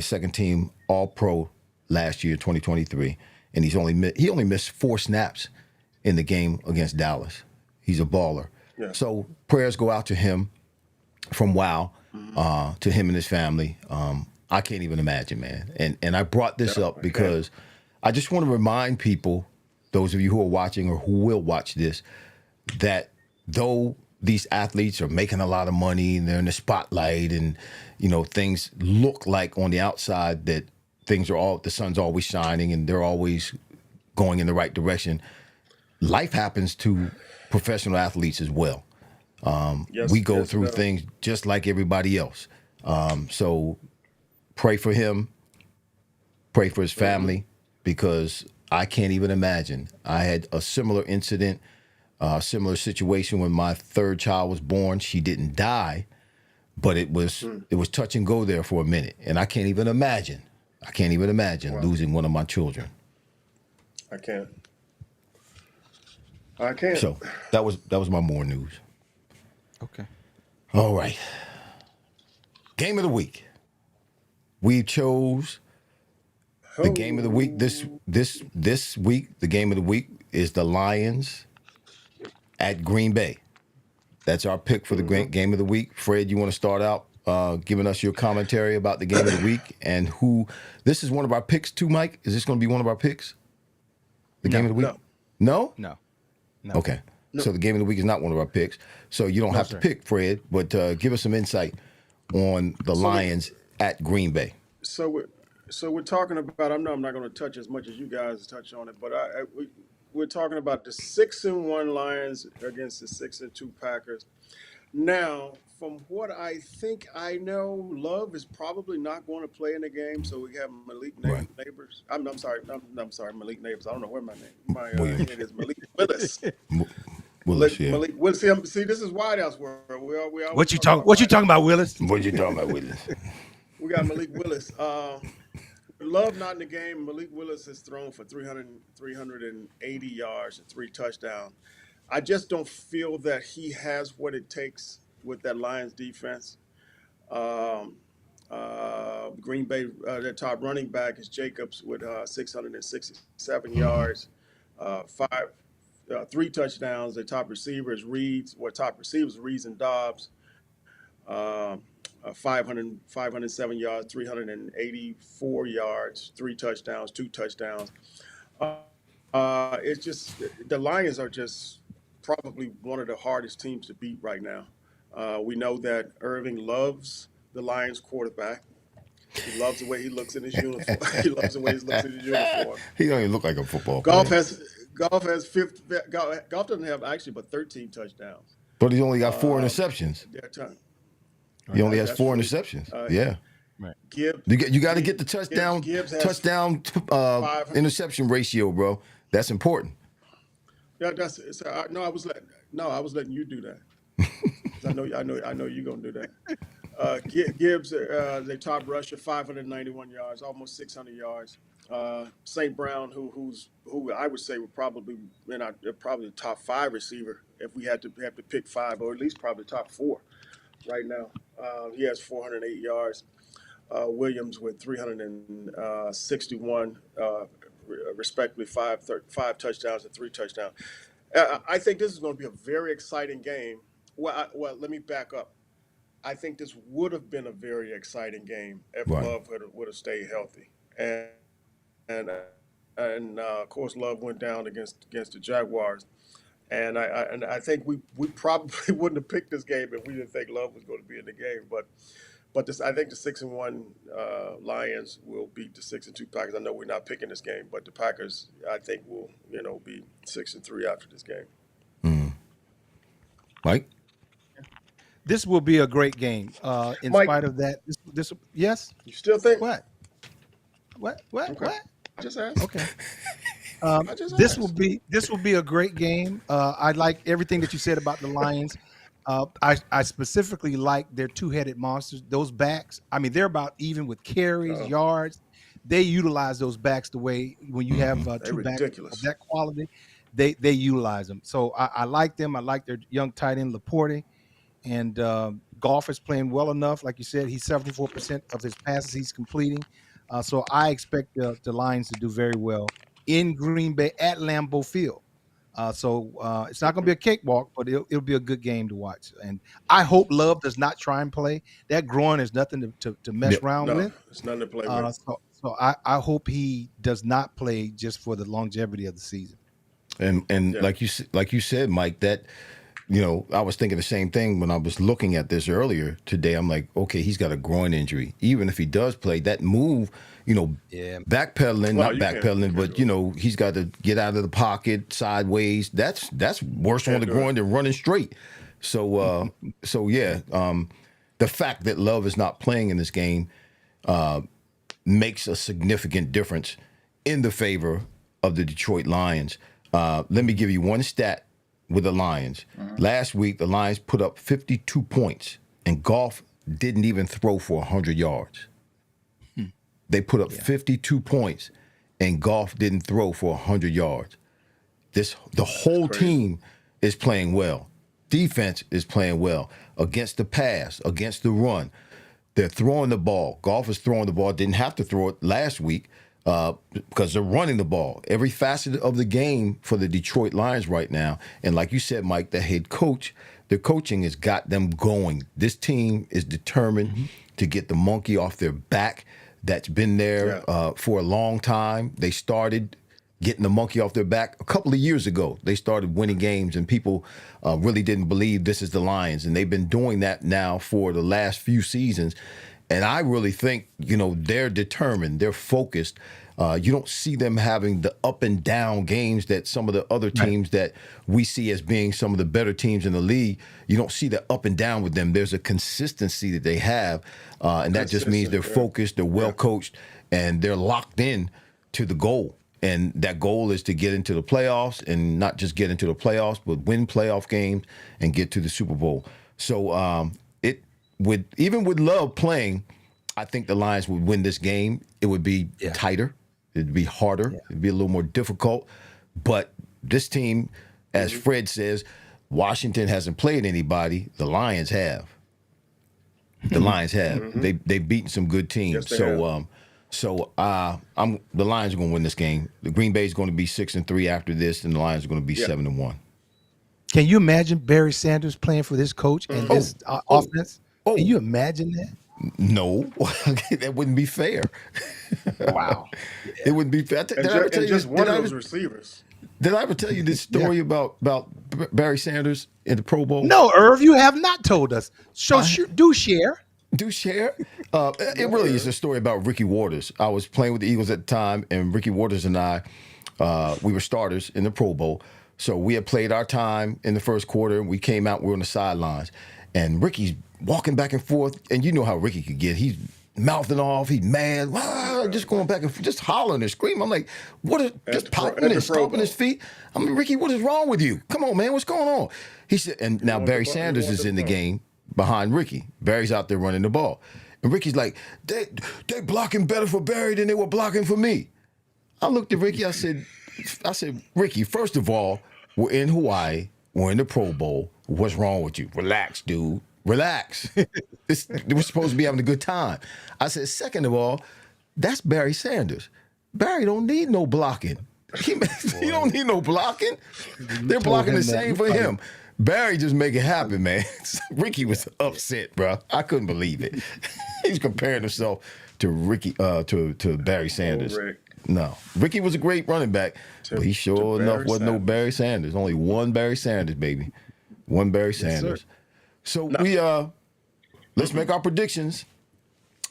Second team All-Pro last year, 2023. And he only missed 4 snaps in the game against Dallas. He's a baller. Yeah. So prayers go out to him from WOW, to him and his family. I can't even imagine, man. And I brought this up because I just want to remind people, those of you who are watching or who will watch this, that though these athletes are making a lot of money and they're in the spotlight and, things look like on the outside that the sun's always shining and they're always going in the right direction, life happens to professional athletes as well. We go through things just like everybody else. So pray for him, pray for his family, because I can't even imagine. I had a similar incident, similar situation when my 3rd child was born. She didn't die, but it was touch and go there for a minute. And I can't even imagine losing one of my children. I can't. I can't. So that was my more news. Okay. All right. Game of the week. We chose the game of the week. This week, the game of the week is the Lions at Green Bay. That's our pick for the game of the week. Fred, you want to start out giving us your commentary about the game of the week and who? This is one of our picks too, Mike. Is this going to be one of our picks? The game of the week? No. No. Okay. No. So the game of the week is not one of our picks. So you don't have to pick, Fred, but give us some insight on the Lions at Green Bay. So we're talking about. I'm not going to touch as much as you guys touch on it, but we're talking about the 6-1 Lions against the 6-2 Packers. Now, from what I think I know, Love is probably not going to play in the game. So we have Malik Neighbors. I'm sorry, Malik Neighbors. I don't know where my head is. Malik Willis. Willis, yeah. Malik Willis. See, this is White House world. We What you talking about, Willis? What you talking about, Willis? We got Malik Willis. Love not in the game. Malik Willis has thrown for 380 yards and 3 touchdowns. I just don't feel that he has what it takes with that Lions defense. Green Bay, their top running back is Jacobs with 667 yards, 3 touchdowns. Their top receiver is Reeds and Dobbs, 507 yards, 384 yards, 3 touchdowns, 2 touchdowns. It's just the Lions are just probably one of the hardest teams to beat right now. We know that Irving loves the Lions quarterback. He loves the way he looks in his uniform. He don't even look like a football player. Golf doesn't have actually but 13 touchdowns. But he's only got 4 interceptions. He only has 4 interceptions. Yeah. Right. Gibbs, you got to get the touchdown interception ratio, bro. That's important. Yeah, I was letting you do that. I know you're gonna do that. Gibbs, the top rusher, 591 yards, almost 600 yards. St. Brown, who I would say would probably probably the top 5 receiver if we had to pick 5, or at least probably top 4 right now. He has 408 yards. Williams with 361, respectively, 5 touchdowns and 3 touchdowns. I think this is going to be a very exciting game. Well, let me back up. I think this would have been a very exciting game if Love would have stayed healthy. And of course, Love went down against the Jaguars. And I think we probably wouldn't have picked this game if we didn't think Love was going to be in the game. But I think the 6-1 Lions will beat the 6-2 Packers. I know we're not picking this game, but the Packers, I think, will be 6-3 after this game. Mike, this will be a great game. In Mike, spite of that, this yes. You still think what? Okay. What? I just asked. Okay. This will be a great game. I like everything that you said about the Lions. I specifically like their 2-headed monsters. Those backs, I mean, they're about even with carries, yards. They utilize those backs the way when you have 2 backs of that quality, they utilize them. So I like them. I like their young tight end Laporte, and Goff is playing well enough. Like you said, he's 74% of his passes he's completing. So I expect the Lions to do very well in Green Bay at Lambeau Field. So it's not going to be a cakewalk, but it'll be a good game to watch. And I hope Love does not try and play. That groin is nothing to mess around with. It's nothing to play with. So I hope he does not play just for the longevity of the season. And like you said, Mike, that I was thinking the same thing when I was looking at this earlier today. I'm like, okay, he's got a groin injury. Even if he does play, that move, backpedaling, not backpedaling, but he's got to get out of the pocket sideways. That's worse on the groin than running straight. So the fact that Love is not playing in this game makes a significant difference in the favor of the Detroit Lions. Let me give you one stat with the Lions. Last week, the Lions put up 52 points, and Goff didn't even throw for 100 yards. They put up 52 points, and Goff didn't throw for 100 yards. The whole team is playing well. Defense is playing well against the pass, against the run. They're throwing the ball. Goff is throwing the ball. Didn't have to throw it last week because they're running the ball. Every facet of the game for the Detroit Lions right now. And like you said, Mike, the head coach, their coaching has got them going. This team is determined to get the monkey off their back. That's been there for a long time. They started getting the monkey off their back a couple of years ago. They started winning games, and people really didn't believe this is the Lions. And they've been doing that now for the last few seasons. And I really think, they're determined. They're focused. You don't see them having the up and down games that some of the other teams that we see as being some of the better teams in the league. You don't see the up and down with them. There's a consistency that they have, and that just means they're focused, they're well coached, and they're locked in to the goal. And that goal is to get into the playoffs, and not just get into the playoffs, but win playoff games and get to the Super Bowl. So even with Love playing, I think the Lions would win this game. It would be tighter. It'd be harder. It'd be a little more difficult. But this team, as Fred says, Washington hasn't played anybody. The Lions have. The Lions have. They've beaten some good teams. Yes, So the Lions are going to win this game. The Green Bay is going to be 6-3 after this, and the Lions are going to be 7-1. Can you imagine Barry Sanders playing for this coach and this offense? Can you imagine that? No, that wouldn't be fair. Wow. It wouldn't be fair. One of those receivers. Did I ever tell you this story about Barry Sanders in the Pro Bowl? No, Irv, you have not told us. So do share. Do share. It really is a story about Ricky Waters. I was playing with the Eagles at the time, and Ricky Waters and I, we were starters in the Pro Bowl. So we had played our time in the first quarter. We came out, we were on the sidelines, and Ricky's walking back and forth. And you know how Ricky could get. He's mouthing off. He's mad. Just going back and forth, just hollering and screaming. I'm like, what is, just popping and stomping his feet. I'm like, Ricky, what is wrong with you? Come on, man, what's going on? He said, and now Barry Sanders is in the game behind Ricky. Barry's out there running the ball. And Ricky's like, they blocking better for Barry than they were blocking for me. I looked at Ricky, I said, Ricky, first of all, we're in Hawaii, we're in the Pro Bowl. What's wrong with you? Relax, dude. Relax. We're supposed to be having a good time. I said, second of all, that's Barry Sanders. Barry don't need no blocking. He don't need no blocking. They're blocking the same for him. Barry just make it happen, man. Ricky was upset, bro. I couldn't believe it. He's comparing himself to Ricky, to Barry Sanders. No, Ricky was a great running back, but he sure enough wasn't no Barry Sanders. Only one Barry Sanders, baby. One Barry Sanders. So let's make our predictions.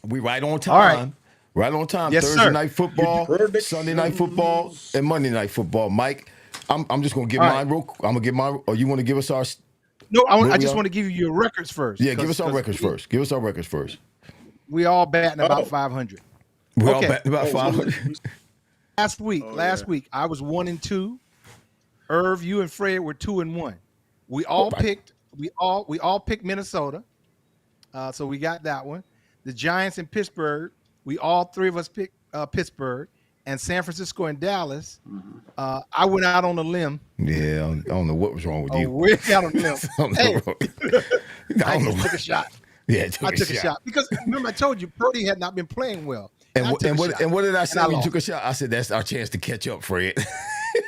We right on time. All right. Right on time. Yes, Thursday sir. night football, Sunday night football, and Monday night football. Mike, I'm just gonna give mine real. I'm gonna give mine. Or you want to give us our? No, I just want to give you your records first. Yeah, give us our records first. Give us our records first. We all batting about 500. We're all batting about 500. Last week, I was 1-2. Irv, you and Fred were 2-1. We all picked. We all picked Minnesota. So we got that one. The Giants and Pittsburgh. We all three of us picked Pittsburgh, and San Francisco and Dallas. I went out on a limb. Yeah, I don't know what was wrong with you. We're out on a limb. I just took a shot. Yeah, I took a shot because remember I told you Purdy had not been playing well. And what did I say when you took a shot? I said that's our chance to catch up, Fred.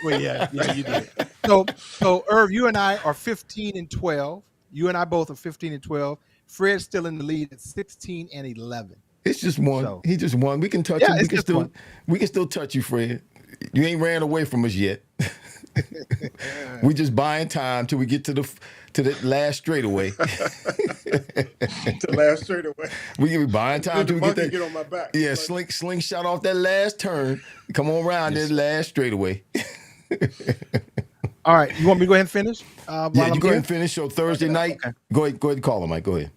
Well, yeah, you did. So Irv, you and I are 15-12. You and I both are 15-12. Fred's still in the lead at 16-11. It's just one. So, he just won. We can touch him. We can still touch you, Fred. You ain't ran away from us yet. We just buying time till we get to the last straightaway. The last straightaway. We buying time till we get that. Get on my back. Yeah, slingshot off that last turn. Come on around that last straightaway. All right, you want me to go ahead and finish? Yeah, you go ahead and finish. So Thursday night, go ahead and call him, Mike. Go ahead.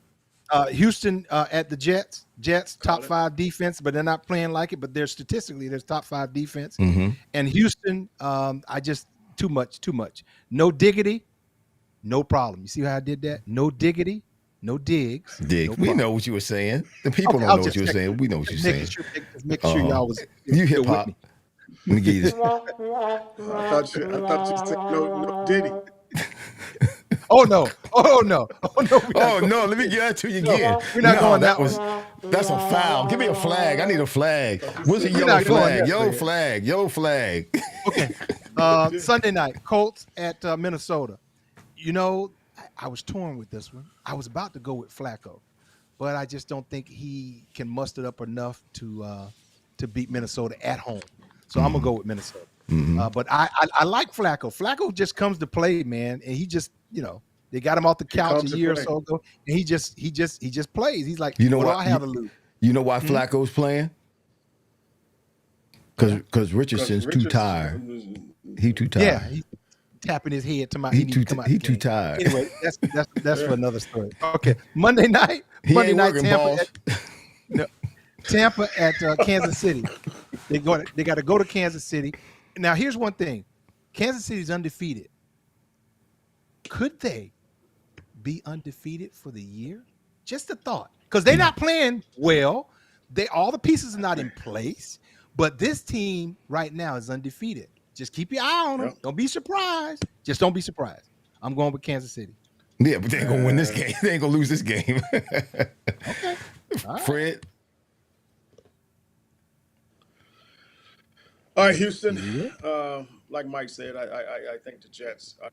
Houston at the Jets. Jets top 5 defense, but they're not playing like it. But they're statistically there's top 5 defense. And Houston, I just too much. No diggity, no problem. You see how I did that? No diggity, no digs. We know what you were saying. The people don't know what you were saying. We know what you're saying. Making sure y'all was you hip hop. Let me give you this. I thought you said no Diddy. Oh no! Oh no! Oh no! Oh no! Let me get that to you again. We're not going that That's a foul. Give me a flag. I need a flag. Where's the We're yellow not going flag? that Yellow way. flag. Yellow flag. Okay. Sunday night, Colts at Minnesota. You know, I was torn with this one. I was about to go with Flacco, but I just don't think he can muster up enough to beat Minnesota at home. So I'm gonna go with Minnesota. But I like Flacco. Flacco just comes to play, man, and he just they got him off the couch a year or so ago, and he just plays. He's like, You know what what? do I have to lose? You know why Flacco's playing? Because Richardson's too tired. He too tired. Yeah, he's tapping his head to my. He too tired. Anyway, that's for another story. Okay, Monday night, Tampa at Kansas City. They got to go to Kansas City. Now, here's one thing: Kansas City's undefeated. Could they be undefeated for the year? Just a thought, because they're not playing well. All the pieces are not in place, but this team right now is undefeated. Just keep your eye on them. Yep. Don't be surprised. Just don't be surprised. I'm going with Kansas City. Yeah, but they ain't gonna win this game. They ain't gonna lose this game. Okay, right. Fred. All right, Houston. Like Mike said, I think the Jets are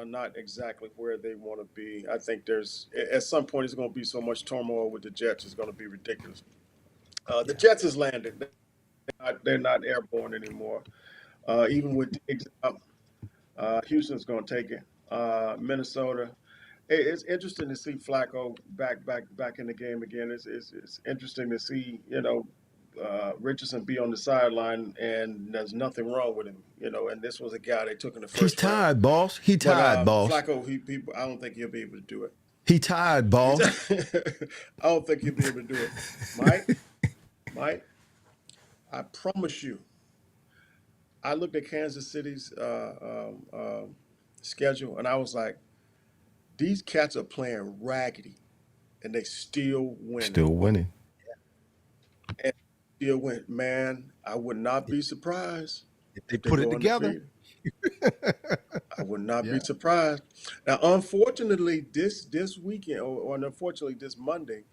not exactly where they want to be. I think there's at some point it's going to be so much turmoil with the Jets, it's going to be ridiculous. The Jets has landed. They're not airborne anymore. Even with Diggs up, Houston's going to take it. Minnesota. It's interesting to see Flacco back in the game again. It's interesting to see Richardson be on the sideline, and there's nothing wrong with him, and this was a guy they took in the first round. He's tired, boss. He tired, boss. Flacco, I don't think he'll be able to do it. He tired, boss. I don't think he'll be able to do it. Mike, I promise you, I looked at Kansas City's schedule, and I was like, these cats are playing raggedy, and they still winning. Still winning. And still win. Man, I would not be surprised if they put it together. I would not be surprised. Now, unfortunately, this weekend, or unfortunately this Monday,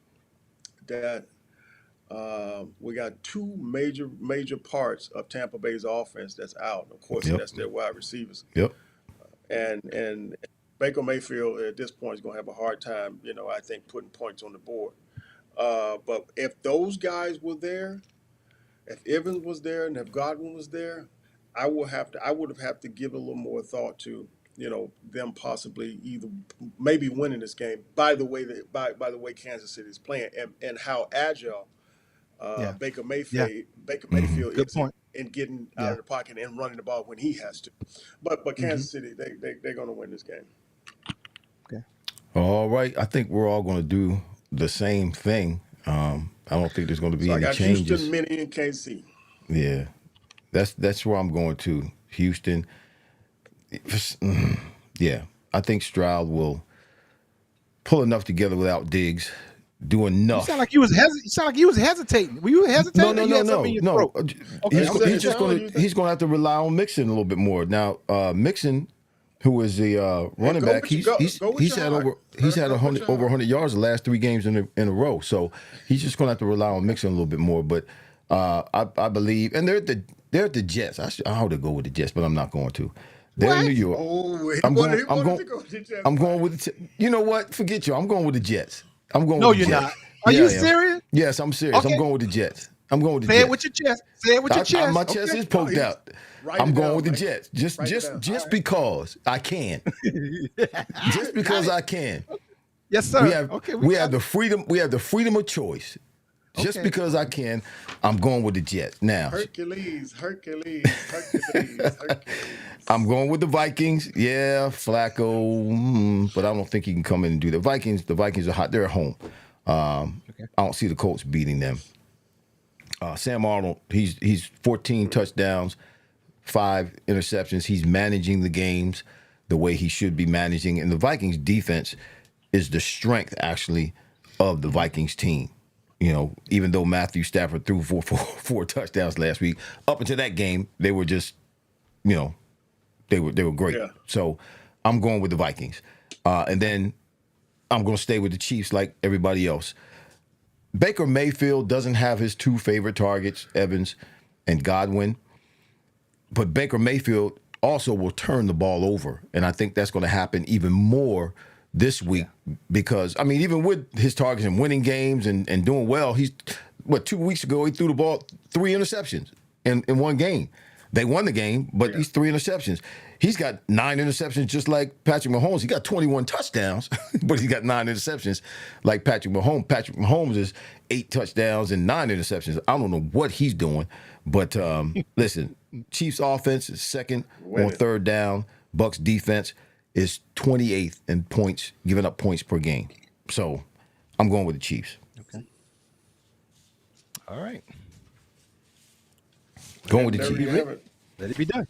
that we got two major parts of Tampa Bay's offense that's out. Of course, that's their wide receivers. Yep. And Baker Mayfield at this point is going to have a hard time, I think, putting points on the board. But if those guys were there, if Evans was there, and if Godwin was there, I would have to give a little more thought to, them possibly maybe winning this game. By the way, Kansas City is playing, and how agile Baker Mayfield is in getting out of the pocket and running the ball when he has to. But Kansas City, they're going to win this game. Okay. All right. I think we're all going to do the same thing. I don't think there's going to be any changes. Houston, Minnie, and KC. Yeah, that's where I'm going to. Houston. Yeah, I think Stroud will pull enough together without Diggs. Do enough. You sound like you was hesitating. Were you hesitating? No. He's going to have to rely on Mixon a little bit more. Now, Mixon, who is the running back, he's had over 100 yards the last 3 games in a row. So he's just going to have to rely on Mixon a little bit more. But I believe, and they're at the Jets. I ought to go with the Jets, but I'm not going to. They're in New York. I'm going with the. You know what? Forget you. I'm going with the Jets. I'm going. No, with the you're Jets. not. Are you serious? Yes, I'm serious. Okay. I'm going with the Jets. Say it with your chest. Say it with your chest. My chest is poked out. I'm going with the Jets. Just because I can. Just because I can. Yes, sir. We have the freedom. We have the freedom of choice. Just because I can, I'm going with the Jets. Now, Hercules. I'm going with the Vikings. Yeah, Flacco, but I don't think he can come in and do that. The Vikings are hot. They're at home. I don't see the Colts beating them. Sam Arnold, he's 14 touchdowns, 5 interceptions. He's managing the games the way he should be managing. And the Vikings defense is the strength, actually, of the Vikings team. You know, even though Matthew Stafford threw four touchdowns last week, up until that game, they were just, you know, they were great. Yeah. So I'm going with the Vikings. And then I'm going to stay with the Chiefs like everybody else. Baker Mayfield doesn't have his two favorite targets, Evans and Godwin. But Baker Mayfield also will turn the ball over. And I think that's going to happen even more this week because, I mean, even with his targets and winning games and doing well, 2 weeks ago, he threw the ball 3 interceptions in one game. They won the game, but he's 3 interceptions. He's got 9 interceptions just like Patrick Mahomes. He got 21 touchdowns, but he's got 9 interceptions like Patrick Mahomes. Patrick Mahomes is 8 touchdowns and 9 interceptions. I don't know what he's doing, but listen, Chiefs offense is second on third down. Bucks defense is 28th in points, giving up points per game. So I'm going with the Chiefs. Okay. All right. Going with the Chiefs. Let it be done.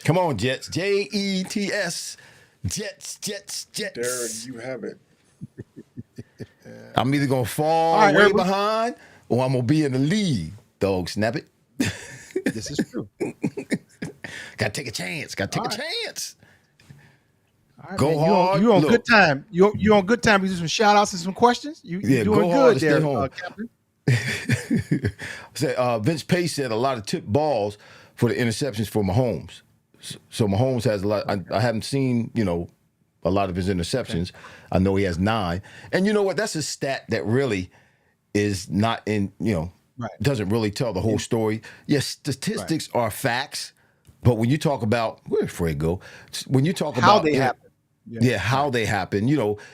Come on, Jets. Jets. Jets. There you have it. I'm either going to fall right, way Irving. behind or I'm going to be in the lead. Dog, snap it. This is true. Got to take a chance. All right, Go man. hard. You on Look. good time. You on good time. You do some shout outs and some questions. You Yeah, doing go good hard and there, stay home. Captain. Vince Pace said a lot of tip balls for the interceptions for Mahomes. So Mahomes has a lot. I haven't seen, a lot of his interceptions. Okay. I know he has 9. And you know what? That's a stat that really is not in, doesn't really tell the whole story. Yes, statistics are facts. But when you talk about, where did Fred go? When you talk How about they happen. Yeah, how they happen.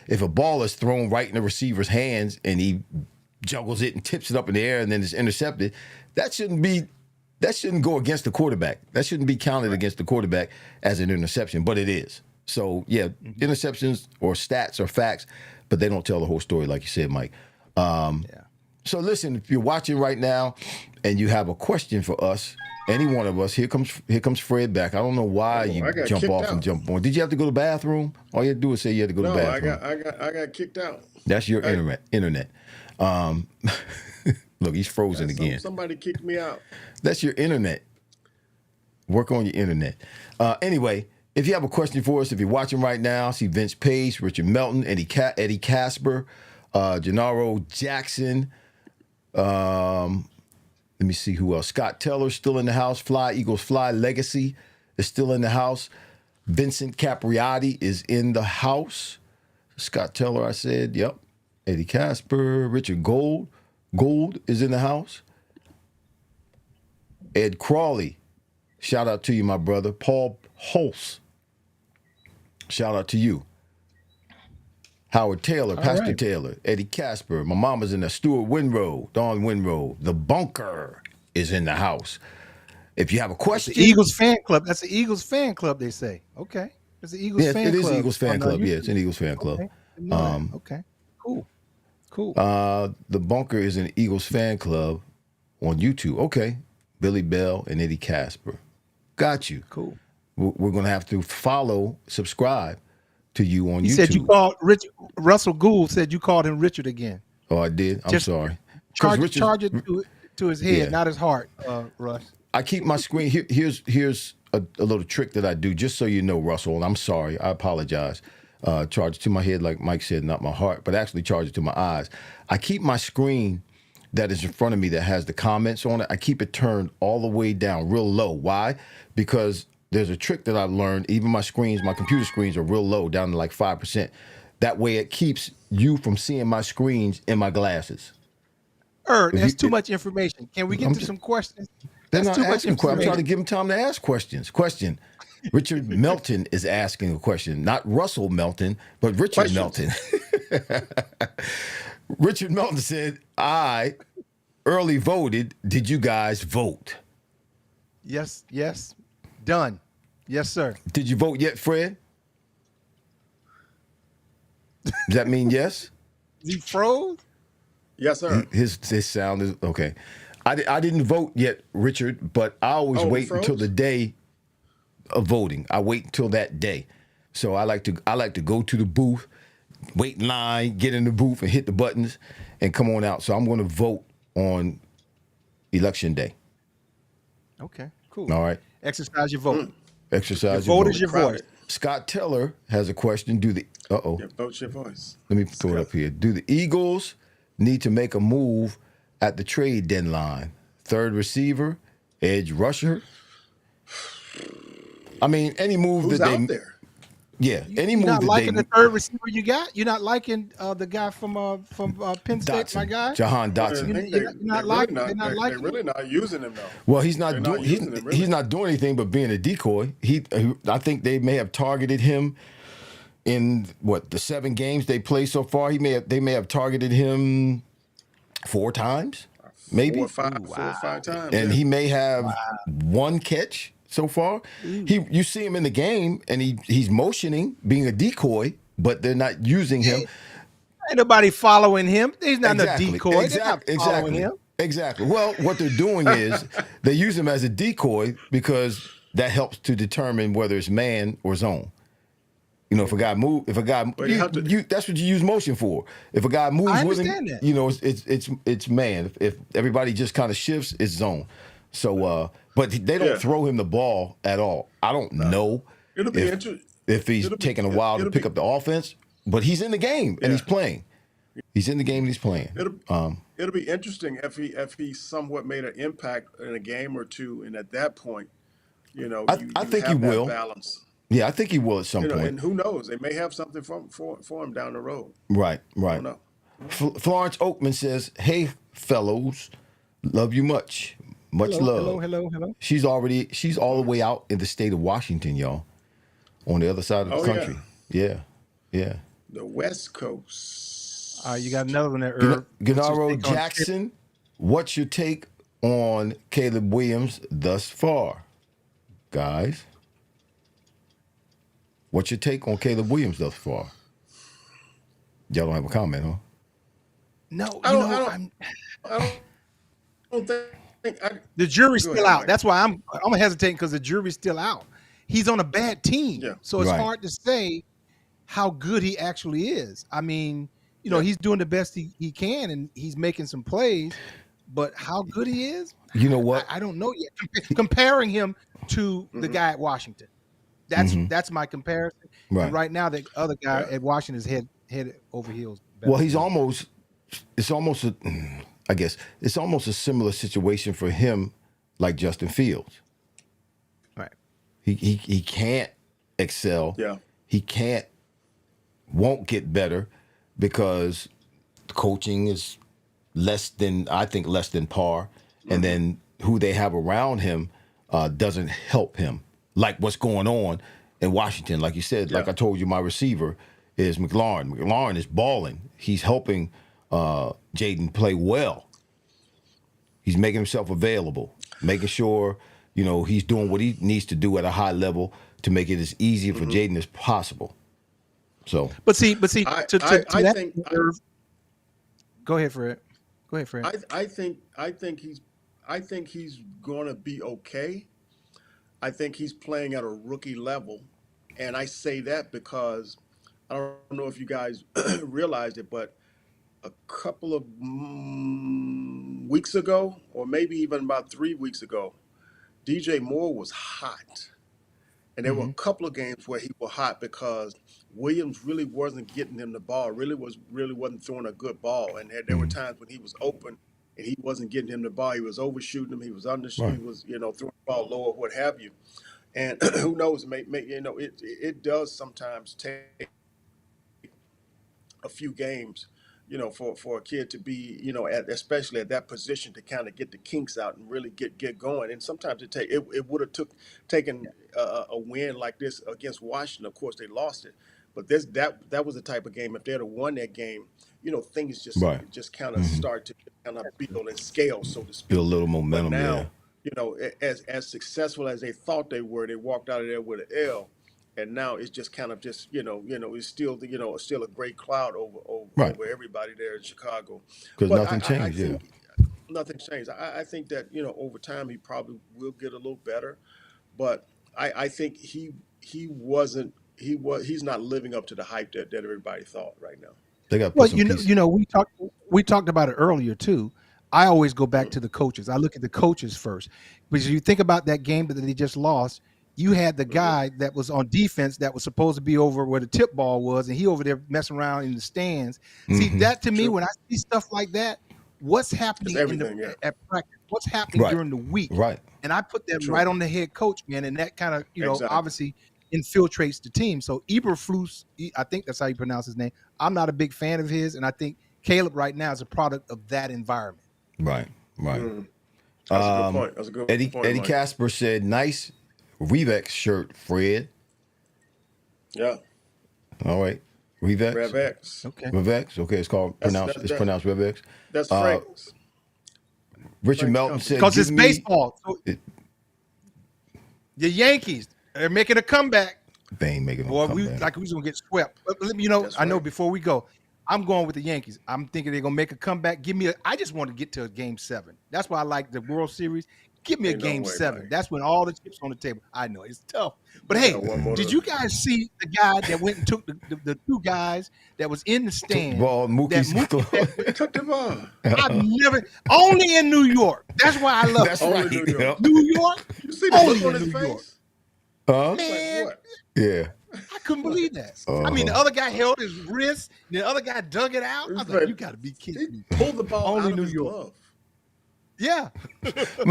If a ball is thrown right in the receiver's hands and he juggles it and tips it up in the air and then it's intercepted, that shouldn't go against the quarterback. That shouldn't be counted against the quarterback as an interception, but it is. So, yeah, interceptions or stats are facts, but they don't tell the whole story, like you said, Mike. So, listen, if you're watching right now and you have a question for us, any one of us, here comes Fred back. I don't know why you jump off and jump on. Did you have to go to the bathroom? All you had to do is say you had to go to the bathroom. I got kicked out. That's your internet. Look, he's frozen again. Somebody kicked me out. That's your internet. Work on your internet. Anyway, if you have a question for us, if you're watching right now, see Vince Pace, Richard Melton, Eddie Casper, Gennaro Jackson. Let me see who else. Scott Teller's still in the house. Fly Eagles Fly Legacy is still in the house. Vincent Capriati is in the house. Scott Teller, I said, yep. Eddie Casper, Richard Gold is in the house. Ed Crawley, shout out to you, my brother. Paul Holtz, shout out to you. Howard Taylor, Pastor Taylor, Eddie Casper, my mama's in there. Stuart Winrow, Dawn Winrow. The Bunker is in the house. If you have a question, the Eagles fan club. That's the Eagles fan club. They say, okay, it's the Eagles fan club. It is Eagles fan club. Yeah, it's an Eagles fan club. Okay, cool. The Bunker is an Eagles fan club on YouTube. Okay, Billy Bell and Eddie Casper. Got you. Cool. We're gonna have to subscribe to you on YouTube. He said you called Russell Gould said you called him Richard again. Oh, I did. I'm sorry. Charge it to his head, not his heart, Russ. I keep my screen. Here's a little trick that I do, just so you know, Russell. And I'm sorry. I apologize. Charge it to my head, like Mike said, not my heart, but actually charge it to my eyes. I keep my screen that is in front of me that has the comments on it. I keep it turned all the way down, real low. Why? Because there's a trick that I've learned. Even my computer screens are real low, down to like 5%. That way it keeps you from seeing my screens in my glasses. That's too much information. Can we get to some questions? They're not asking questions. I'm trying to give them time to ask questions. Question. Richard Melton is asking a question. Not Russell Melton, but Richard Melton. Richard Melton said, I early voted. Did you guys vote? Yes. Done. Yes, sir. Did you vote yet, Fred? Does that mean yes? He froze? Yes, sir. His sound is okay. I didn't vote yet, Richard, but I always wait until the day of voting. I wait until that day. So I like to go to the booth, wait in line, get in the booth, and hit the buttons, and come on out. So I'm going to vote on Election Day. Okay, cool. All right. Exercise your vote. Exercise Your your vote vote. is your voice. Scott Teller has a question. Vote your voice. Let me throw it up here. Do the Eagles need to make a move at the trade deadline? Third receiver, edge rusher? I mean, any move Who's that they out there? Yeah, any You're move not that liking they the third receiver you got? You're not liking the guy from Penn State, Dotson, my guy? Jahan Dotson. They're not really not using him though. Well, he's not They're doing not using him, really. he's not doing anything but being a decoy. I think they may have targeted him in the 7 games they played so far. They may have targeted him 4 times, maybe 4 or 5 times, and he may have 1 catch so far. You see him in the game, and he's motioning, being a decoy, but they're not using him. Ain't nobody following him. He's not a decoy. Exactly. They're not following him. Exactly. Well, what they're doing is they use him as a decoy because that helps to determine whether it's man or zone. You know, if a guy that's what you use motion for. If a guy moves with him, that. you know, it's man. If everybody just kind of shifts, it's zone. So, but they don't throw him the ball at all. I don't know if he's taking a while to pick up the offense, but he's in the game and he's playing. He's in the game and he's playing. It'll be interesting if he somewhat made an impact in a game or two, and at that point, you know, I think have he will. balance. Yeah, I think he will at some point. And who knows? They may have something for him down the road. Right. I don't know. Florence Oakman says, "Hey, fellows, love you much. Much love." Hello. She's all the way out in the state of Washington, y'all, on the other side of the country. Yeah. The West Coast. You got another one there, Irv. Gennaro Jackson, what's your take on Caleb Williams thus far, guys? What's your take on Caleb Williams thus far? Y'all don't have a comment, huh? No, I don't think the jury's still out. Mike. That's why I'm hesitating, because the jury's still out. He's on a bad team, so it's hard to say how good he actually is. I mean, you know, he's doing the best he can, and he's making some plays, but how good he is, you know what? I don't know yet. Comparing him to the guy at Washington, that's my comparison. Right. And right now, the other guy at Washington is head over heels. Well, it's almost a similar situation for him, like Justin Fields. Right. He can't excel. Yeah. He won't get better because the coaching is less than par, and then who they have around him doesn't help him. Like what's going on in Washington, like you said, like I told you, my receiver is McLaurin. McLaurin is balling. He's helping Jaden play well. He's making himself available, making sure, you know, he's doing what he needs to do at a high level to make it as easy for Jaden as possible. So, but see, I think. Go ahead, Fred. I think he's going to be okay. I think he's playing at a rookie level, and I say that because I don't know if you guys realized it, but a couple of weeks ago, or maybe even about 3 weeks ago, DJ Moore was hot. And there were a couple of games where he was hot because Williams really wasn't getting him the ball, really wasn't throwing a good ball. And there were times when he was open and he wasn't getting him the ball. He was overshooting him. He was undershooting. He was, throwing the ball lower, what have you. And who knows, it does sometimes take a few games, for a kid to be, especially at that position, to kind of get the kinks out and really get going. And sometimes it would have taken a win like this against Washington. Of course, they lost it, but that was the type of game. If they'd have won that game, things just kind of start to kind of build and scale, so to speak. Build a little momentum. But now, as successful as they thought they were, they walked out of there with an L. And now it's just kind of it's still still a great cloud over everybody there in Chicago. Because nothing changed. Nothing changed. I think that over time he probably will get a little better, but I think he wasn't he's not living up to the hype that everybody thought right now. They got we talked about it earlier too. I always go back to the coaches. I look at the coaches first because you think about that game that they just lost. You had the guy that was on defense that was supposed to be over where the tip ball was, and he over there messing around in the stands. See, that to me, when I see stuff like that, what's happening at practice? What's happening during the week? Right. And I put that right on the head coach, man, and that kind of, obviously infiltrates the team. So Eberflus, I think that's how you pronounce his name. I'm not a big fan of his, and I think Caleb right now is a product of that environment. Right. That's a good point. That's a good point. Eddie Casper said, "Nice Revex shirt, Fred." Yeah. All right. Revex. Revex. Okay. Revex. Okay. It's pronounced Revex. That's Frank's. Richard Melton said, because it's baseball. The Yankees are making a comeback. They ain't making a comeback. We was gonna get swept. But I know before we go, I'm going with the Yankees. I'm thinking they're gonna make a comeback. I just want to get to a game 7. That's why I like the World Series. Give me a game 7. Mike. That's when all the chips on the table. I know it's tough, but hey, did you guys see the guy that went and took the 2 guys that was in the stand? Mookie took the ball. I've never only in New York. That's why I love That's it. right. New York. You see the look on his face? Man, Like, yeah. I couldn't believe that. I mean, the other guy held his wrist, the other guy dug it out. I was like, you got to be kidding me. He pulled the ball Only out of New his York. glove. Yeah.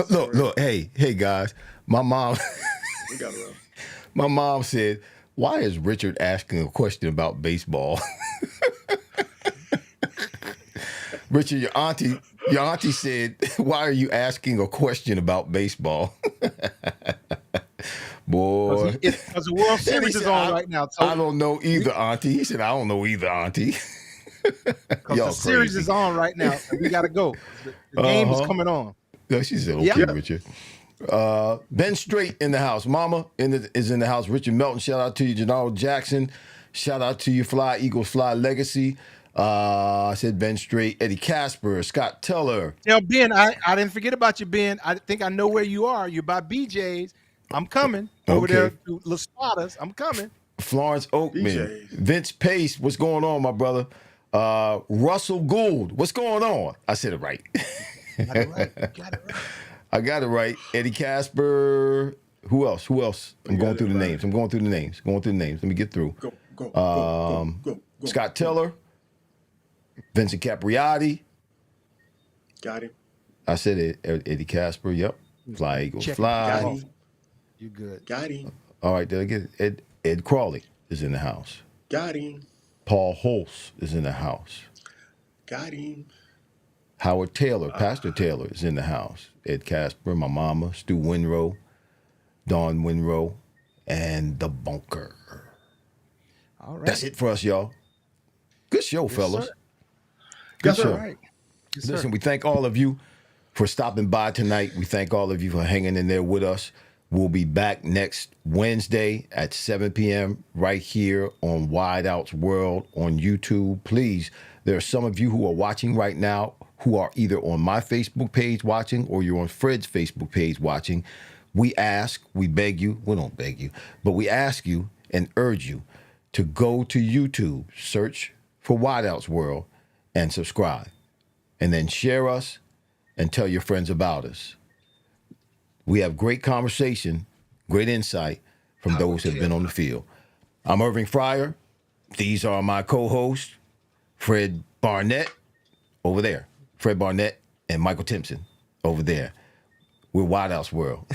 Look, hey guys, my mom We got it wrong. my mom said, "Why is Richard asking a question about baseball?" Richard, your auntie said, "Why are you asking a question about baseball?" Boy, because the World Series is on right now. So I don't know either, auntie. He said, "I don't know either, auntie." Because the series is on right now, and we got to go. The game is coming on. Yeah, she said, "Okay, Richard." Ben Straight in the house. Mama is in the house. Richard Melton, shout out to you. Gennaro Jackson, shout out to you. Fly Eagles, Fly Legacy. I said Ben Straight. Eddie Casper, Scott Teller. Now, Ben, I didn't forget about you, Ben. I think I know where you are. You're by BJ's. I'm coming over there to La Spada's. I'm coming. Florence Oakman. BJ's. Vince Pace, what's going on, my brother? Russell Gould, what's going on? I said it right. Got it right. I got it right. Eddie Casper. Who else? I'm going through the names. Let me get through. Go. Scott Teller. Vincent Capriati. Got him. I said it. Eddie Casper. Yep. Fly Eagles. Fly. Got him. You good. Got him. All right. Did I get it? Ed Crawley is in the house. Got him. Paul Holtz is in the house. Got him. Howard Taylor, Pastor Taylor is in the house. Ed Casper, my mama, Stu Winrow, Dawn Winrow, and The Bunker. All right. That's it for us, y'all. Good show, fellas. Sir. Good show. All right. Yes, Listen, sir. we thank all of you for stopping by tonight. We thank all of you for hanging in there with us. We'll be back next Wednesday at 7 p.m. right here on Wide Out's World on YouTube. Please, there are some of you who are watching right now who are either on my Facebook page watching or you're on Fred's Facebook page watching. We beg you, we don't beg you, but we ask you and urge you to go to YouTube, search for Wide Out's World, and subscribe. And then share us and tell your friends about us. We have great conversation, great insight from those who have been on the field. I'm Irving Fryar. These are my co-hosts, Fred Barnett, over there. Fred Barnett and Michael Timpson, over there. We're Wide Out's World.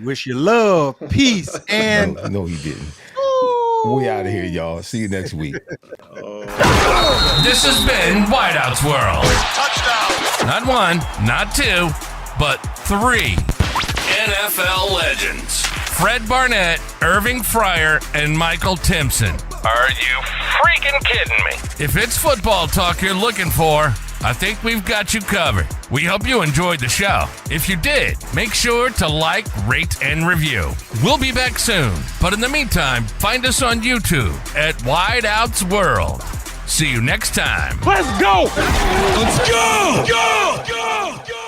Wish you love, peace, and... No, he didn't. We out of here, y'all. See you next week. This has been Wideout's World. Touchdown. Not 1, not 2, but 3 NFL legends. Fred Barnett, Irving Fryar, and Michael Timpson. Are you freaking kidding me? If it's football talk you're looking for, I think we've got you covered. We hope you enjoyed the show. If you did, make sure to like, rate, and review. We'll be back soon. But in the meantime, find us on YouTube at Wideout's World. See you next time. Let's go! Let's go! Go! Go! Go!